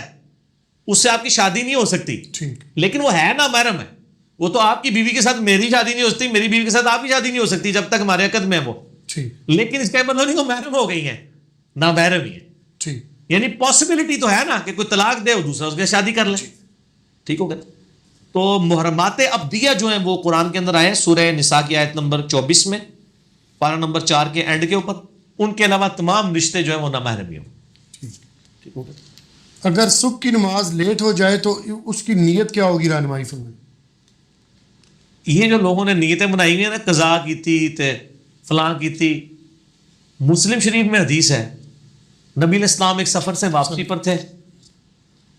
اس سے آپ کی شادی نہیں ہو سکتی, ٹھیک, لیکن وہ ہے نا محرم ہے. وہ تو آپ کی بیوی کے ساتھ میری شادی نہیں ہو سکتی, میری بیوی کے ساتھ آپ کی شادی نہیں ہو سکتی جب تک ہمارے عقد میں ہے وہ, ٹھیک, لیکن اس کا مطلب نہیں وہ محرم ہو گئی ہیں, نہ محرم ہی ہے. ٹھیک, یعنی پاسبلٹی تو ہے نا کہ کوئی طلاق دے اور دوسرا اس کے شادی کر لے. ٹھیک ہو گیا. تو محرمات ابدیہ جو ہیں وہ قرآن کے اندر آئے سورہ نساء کی آیت نمبر 24 میں, پارہ نمبر 4 کے اینڈ کے اوپر. ان کے علاوہ تمام رشتے جو ہیں وہ نامحرمی ہوں. ٹھیک ہو گیا. اگر صبح کی نماز لیٹ ہو جائے تو اس کی نیت کیا ہوگی, رہنمائی فرمائیں. یہ جو لوگوں نے نیتیں بنائی ہوئی ہیں نا, قضا کی تھی تے فلاں کی تھی, مسلم شریف میں حدیث ہے نبی علیہ السلام ایک سفر سے واپسی پر تھے,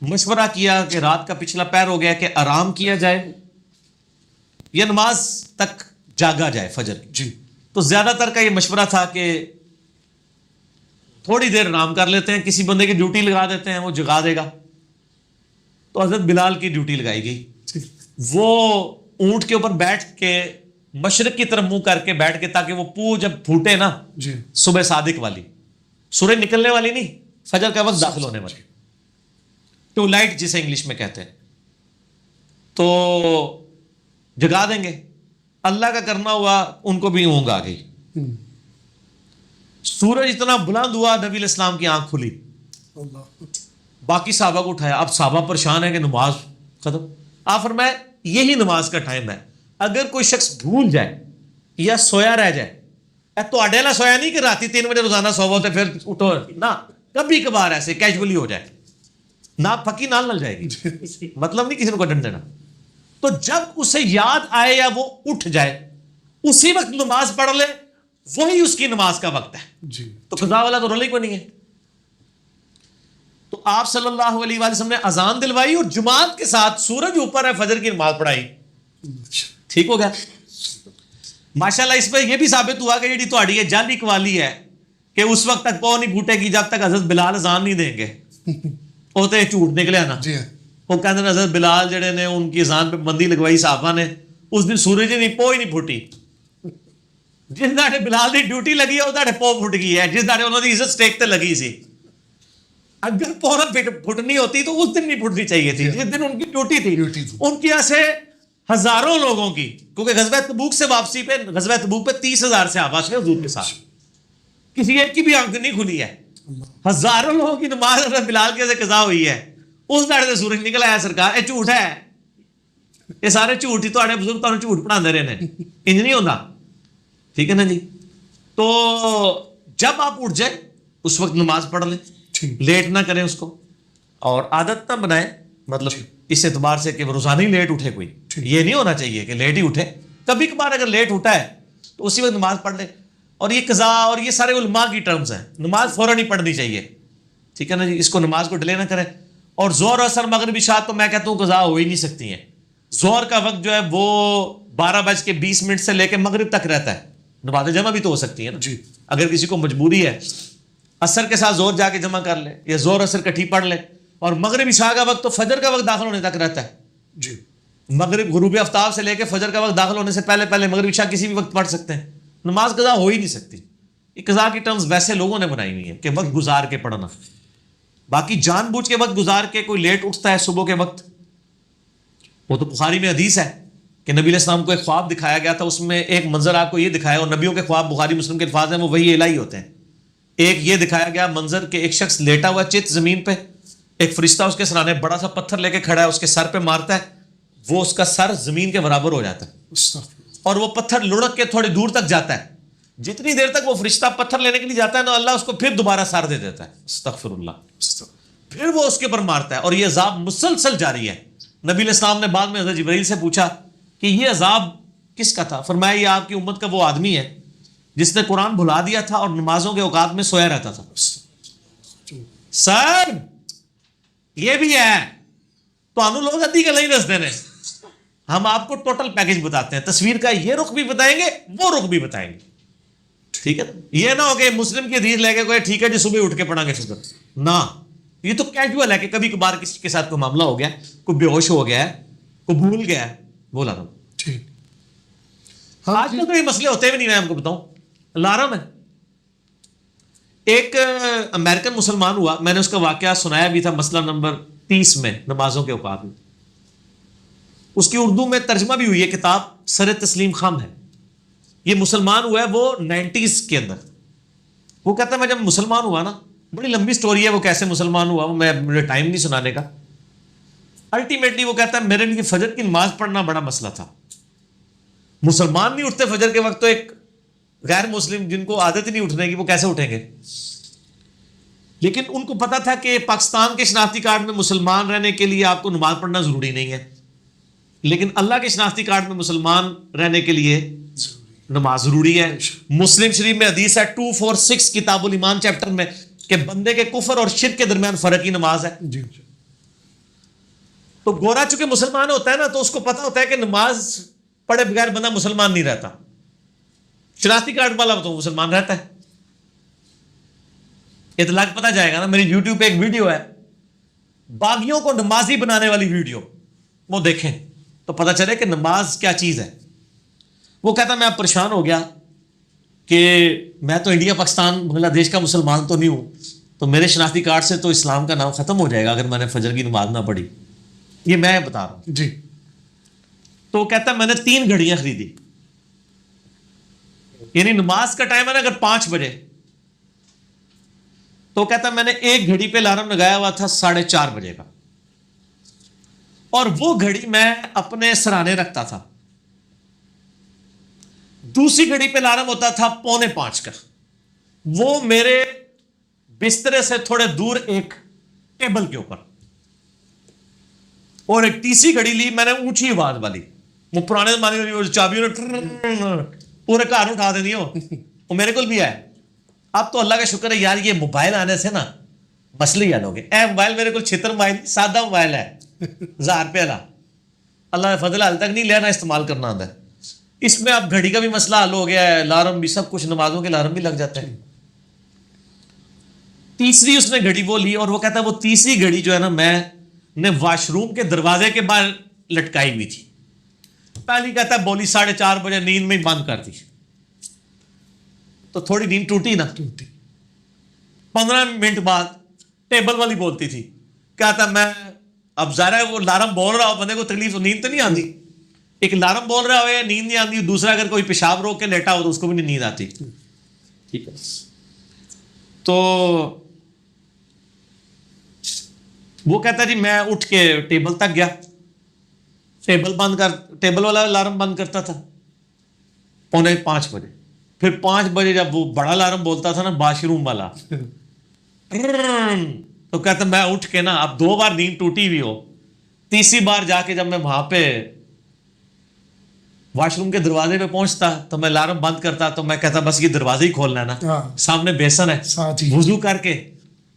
مشورہ کیا کہ رات کا پچھلا پہر ہو گیا کہ آرام کیا جائے یا نماز تک جاگا جائے فجر کی. جی. تو زیادہ تر کا یہ مشورہ تھا کہ تھوڑی دیر آرام کر لیتے ہیں, کسی بندے کی ڈیوٹی لگا دیتے ہیں, وہ جگا دے گا. تو حضرت بلال کی ڈیوٹی لگائی گئی. وہ اونٹ کے اوپر بیٹھ کے مشرق کی طرف منہ کر کے بیٹھ کے, تاکہ وہ پو جب پھوٹے نا جی, صبح صادق والی, سورج نکلنے والی نہیں, فجر کا وقت داخل ہونے والی, ٹو لائٹ جسے انگلش میں کہتے ہیں, تو جگا دیں گے. اللہ کا کرنا ہوا ان کو بھی اونگ آ گئی. سورج اتنا بلند ہوا, نبی علیہ السلام کی آنکھ کھلی, باقی صحابہ کو اٹھایا. اب صحابہ پریشان ہے کہ نماز ختم. آپ فرمائے یہی نماز کا ٹائم ہے, اگر کوئی شخص بھول جائے یا سویا رہ جائے, تو اڈیلا سویا نہیں کہ راتی 3 بجے روزانہ سو ہوتے پھر اٹھو نہ, کبھی کبھار ایسے کیجولی ہو جائے, نہ پھکی نال نل جائے گی, مطلب نہیں کسی کو ڈنڈ دینا. تو جب اسے یاد آئے یا وہ اٹھ جائے اسی وقت نماز پڑھ لے, وہی اس کی نماز کا وقت ہے. جی. تو قضا والا تو رولے کو نہیں ہے. تو آپ صلی اللہ علیہ وآلہ وسلم نے اذان دلوائی اور جماعت کے ساتھ سورج اوپر ہے فجر کی نماز پڑھائی. ٹھیک ہو گیا. ماشاءاللہ اس پہ یہ بھی ثابت ہوا کہ یہ تہاڈی یہ جعلی قوالی ہے کہ اس وقت تک پاؤں نہیں پھوٹے گی جب تک حضرت بلال اذان نہیں دیں گے. وہ تو جھوٹ نکلیا نا. جی. وہ کہتے ہیں حضرت بلال جڑے نے ان کی اذان پہ بندی لگوائی صحابہ نے, اس دن سورج نہیں پو ہی نہیں پھوٹی. جس داڑے بلال دی ڈیوٹی لگی ہے وہ داڑے پو پھٹ گئی ہے, جس داڑے انہوں نے عزت سٹیک تے لگی سی. اگر پورا پھٹنی ہوتی تو اس دن نہیں پھٹنی چاہیے تھی, جس دن ان کی ڈیوٹی تھی. ان کی ایسے ہزاروں لوگوں کی, کیونکہ غزوہ تبوک سے واپسی پہ, غزوہ تبوک پہ 30,000 صحابہ تھے حضور کے ساتھ, کسی ایک کی بھی آنکھ نہیں کھلی ہے. ہزاروں لوگوں کی نماز حضرت بلال کے سے قضا ہوئی ہے, اس داڑے سے سورج نکلا ہے. سرکار یہ جھوٹ ہے, یہ سارے جھوٹ ہی تہاڈے بزرگ تانوں جھوٹ پڑھاندے رہے نے, انج نہیں ہوندا. ٹھیک ہے نا جی. تو جب آپ اٹھ جائیں اس وقت نماز پڑھ لیں, لیٹ نہ کریں اس کو, اور عادت نہ بنائیں, مطلب اس اعتبار سے کہ روزانہ ہی لیٹ اٹھے کوئی, یہ نہیں ہونا چاہیے کہ لیٹ ہی اٹھے. کبھی کبھار اگر لیٹ اٹھا ہے تو اسی وقت نماز پڑھ لے. اور یہ قضا اور یہ سارے علماء کی ٹرمز ہیں, نماز فوراً ہی پڑھنی چاہیے. ٹھیک ہے نا جی. اس کو نماز کو ڈیلے نہ کریں. اور زہر اثر مغرب عشاء تو میں کہتا ہوں قضا ہو ہی نہیں سکتی ہیں. زہر کا وقت جو ہے وہ 12:20 سے لے کے مغرب تک رہتا ہے. نماز جمع بھی تو ہو سکتی ہے نا جی. اگر کسی کو مجبوری ہے, عصر کے ساتھ زہر جا کے جمع کر لے یا زہر عصر کٹھی پڑھ لے. اور مغرب عشاء کا وقت تو فجر کا وقت داخل ہونے تک رہتا ہے. جی. مغرب غروب آفتاب سے لے کے فجر کا وقت داخل ہونے سے پہلے پہلے مغرب عشاء کسی بھی وقت پڑھ سکتے ہیں. نماز قضا ہو ہی نہیں سکتی. یہ قضا کی ٹرمز ویسے لوگوں نے بنائی ہوئی ہے کہ وقت گزار کے پڑھنا. باقی جان بوجھ کے وقت گزار کے کوئی لیٹ اٹھتا ہے صبح کے وقت, وہ تو بخاری میں حدیث ہے کہ نبی علیہ السلام کو ایک خواب دکھایا گیا تھا, اس میں ایک منظر آپ کو یہ دکھایا, اور نبیوں کے خواب بخاری مسلم کے الفاظ ہیں وہ وہی الہی ہوتے ہیں. ایک یہ دکھایا گیا منظر کہ ایک شخص لیٹا ہوا چت زمین پہ, ایک فرشتہ اس کے سرانے بڑا سا پتھر لے کے کھڑا ہے, اس کے سر پہ مارتا ہے, وہ اس کا سر زمین کے برابر ہو جاتا ہے, اور وہ پتھر لڑک کے تھوڑی دور تک جاتا ہے. جتنی دیر تک وہ فرشتہ پتھر لینے کے لیے جاتا ہے نا, اللہ اس کو پھر دوبارہ سر دے دیتا ہے. استغفر اللہ. پھر وہ اس کے اوپر مارتا ہے, اور یہ عذاب مسلسل جاری ہے. نبی علیہ السلام نے بعد میں حضرت جبرائیل سے پوچھا کہ یہ عذاب کس کا تھا؟ فرمایا یہ آپ کی امت کا وہ آدمی ہے جس نے قرآن بھلا دیا تھا اور نمازوں کے اوقات میں سویا رہتا تھا. سر یہ بھی ہے تو انو لوگ ادھی کا نہیں دستے ہیں, ہم آپ کو ٹوٹل پیکج بتاتے ہیں. تصویر کا یہ رخ بھی بتائیں گے, وہ رخ بھی بتائیں گے. ٹھیک ہے, یہ نہ ہو کہ مسلم کی حدیث لے کے کوئی ٹھیک ہے جی صبح اٹھ کے پڑھیں گے فجر, نہ یہ تو کیجول ہے کہ کبھی کبھار کسی کے ساتھ کوئی معاملہ ہو گیا, کوئی بے ہوش ہو گیا ہے, کوئی بھول گیا ہے, وہ الارم. ٹھیک. آج کل تو یہ مسئلے ہوتے بھی نہیں, میں آپ کو بتاؤں. الارم ہے. ایک امریکن مسلمان ہوا, میں نے اس کا واقعہ سنایا بھی تھا, مسئلہ نمبر 30 میں, نمازوں کے اوقات میں. اس کی اردو میں ترجمہ بھی ہوئی ہے کتاب, سر تسلیم خم ہے. یہ مسلمان ہوا ہے وہ 90s کے اندر. وہ کہتا ہے میں جب مسلمان ہوا نا, بڑی لمبی سٹوری ہے وہ کیسے مسلمان ہوا, مجھے ٹائم نہیں سنانے کا. الٹیمیٹلی وہ کہتا ہے میرے لیے فجر کی نماز پڑھنا بڑا مسئلہ تھا. مسلمان نہیں اٹھتے فجر کے وقت, تو ایک غیر مسلم جن کو عادت نہیں اٹھنے کی وہ کیسے اٹھیں گے. لیکن ان کو پتا تھا کہ پاکستان کے شناختی کارڈ میں مسلمان رہنے کے لیے آپ کو نماز پڑھنا ضروری نہیں ہے, لیکن اللہ کے شناختی کارڈ میں مسلمان رہنے کے لیے نماز ضروری ہے. مسلم شریف میں حدیث ہے 246 کتاب الایمان چیپٹر میں کہ بندے کے کفر اور شرک کے درمیان فرق ہی نماز ہے. جی. تو گورا چونکہ مسلمان ہوتا ہے نا, تو اس کو پتا ہوتا ہے کہ نماز پڑھے بغیر بندہ مسلمان نہیں رہتا. شناختی کارڈ والا تو مسلمان رہتا ہے. اطلاق پتہ جائے گا نا. میری یوٹیوب پہ ایک ویڈیو ہے, باغیوں کو نمازی بنانے والی ویڈیو, وہ دیکھیں تو پتہ چلے کہ نماز کیا چیز ہے. وہ کہتا میں پریشان ہو گیا کہ میں تو انڈیا پاکستان بنگلہ دیش کا مسلمان تو نہیں ہوں, تو میرے شناختی کارڈ سے تو اسلام کا نام ختم ہو جائے گا اگر میں نے فجر کی نماز نہ پڑھی. یہ میں بتا رہا ہوں. جی. تو کہتا ہے میں نے 3 گھڑیاں خریدی, یعنی نماز کا ٹائم ہے نا اگر 5 بجے, تو کہتا ہے میں نے ایک گھڑی پہ الارم لگایا ہوا تھا 4:30 بجے کا, اور وہ گھڑی میں اپنے سرانے رکھتا تھا. دوسری گھڑی پہ الارم ہوتا تھا 4:45 کا, وہ میرے بسترے سے تھوڑے دور ایک ٹیبل کے اوپر. اور ایک تیسری گھڑی لی میں نے اونچی آواز والی, وہ پرانے زمانے میں چابیوں نے پورے گھر اٹھا دینی ہو, وہ میرے کو بھی ہے. اب تو اللہ کا شکر ہے یار, یہ موبائل آنے سے نا مسئلے ہی حل ہو گئے. اے موبائل میرے کو چھتر موبائل, سادہ موبائل ہے 1000 روپے والا, اللہ فضل حال تک نہیں لینا, استعمال کرنا آتا ہے. اس میں اب گھڑی کا بھی مسئلہ حل ہو گیا ہے, الارم بھی, سب کچھ, نمازوں کے الارم بھی لگ جاتے ہیں. تیسری اس نے گھڑی وہ لی, اور وہ کہتا ہے وہ تیسری گھڑی جو ہے نا میں نے واش روم کے دروازے کے باہر لٹکائی ہوئی تھی. پہلی کہتا ہے بولی 4:30 بجے, نیند میں ہی بند کر دی, تو تھوڑی نیند ٹوٹی نا. 15 منٹ بعد ٹیبل والی بولتی تھی, کہتا میں اب ظاہر ہے وہ الارم بول رہا ہو, بندے کو تکلیف تو نیند تو نہیں آتی. ایک الارم بول رہا ہو نیند نہیں آتی, دوسرا اگر کوئی پیشاب روک کے لیٹا ہو تو اس کو بھی نہیں نیند آتی. ٹھیک ہے. تو وہ کہتا جی میں اٹھ کے ٹیبل تک گیا, ٹیبل والا الارم بند کرتا تھا 4:45 بجے. پھر 5 بجے جب وہ بڑا الارم بولتا تھا نا واش روم والا, تو کہتا میں اٹھ کے نا, اب 2 بار نیند ٹوٹی ہوئی ہو, تیسری بار جا کے جب میں وہاں پہ واش روم کے دروازے پہ پہنچتا تو میں الارم بند کرتا, تو میں کہتا بس یہ دروازے ہی کھولنا ہے نا, سامنے بیسن ہے, وضو کر کے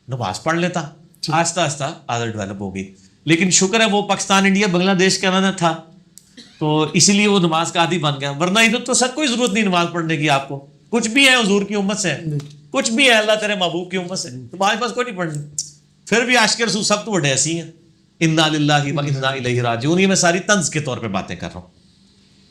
نماز پڑھ لیتا. آہستہ آہستہ عادت ڈیولپ ہو گئی. لیکن شکر ہے وہ پاکستان, انڈیا, بنگلہ دیش کا نا تھا, تو اسی لیے وہ نماز کا عادی بن گیا. ورنہ ادھر تو سر کوئی ضرورت نہیں نماز پڑھنے کی. آپ کو کچھ بھی ہے حضور کی امت سے, کچھ بھی ہے اللہ تیرے محبوب کی امت سے, تمہارے پاس کوئی نہیں پڑھنی. پھر بھی عاشق رسول سب تو بڑے ایسی ہیں. انا للہ و انا الیہ راجعون. یہ میں ساری طنز کے طور پہ باتیں کر رہا ہوں.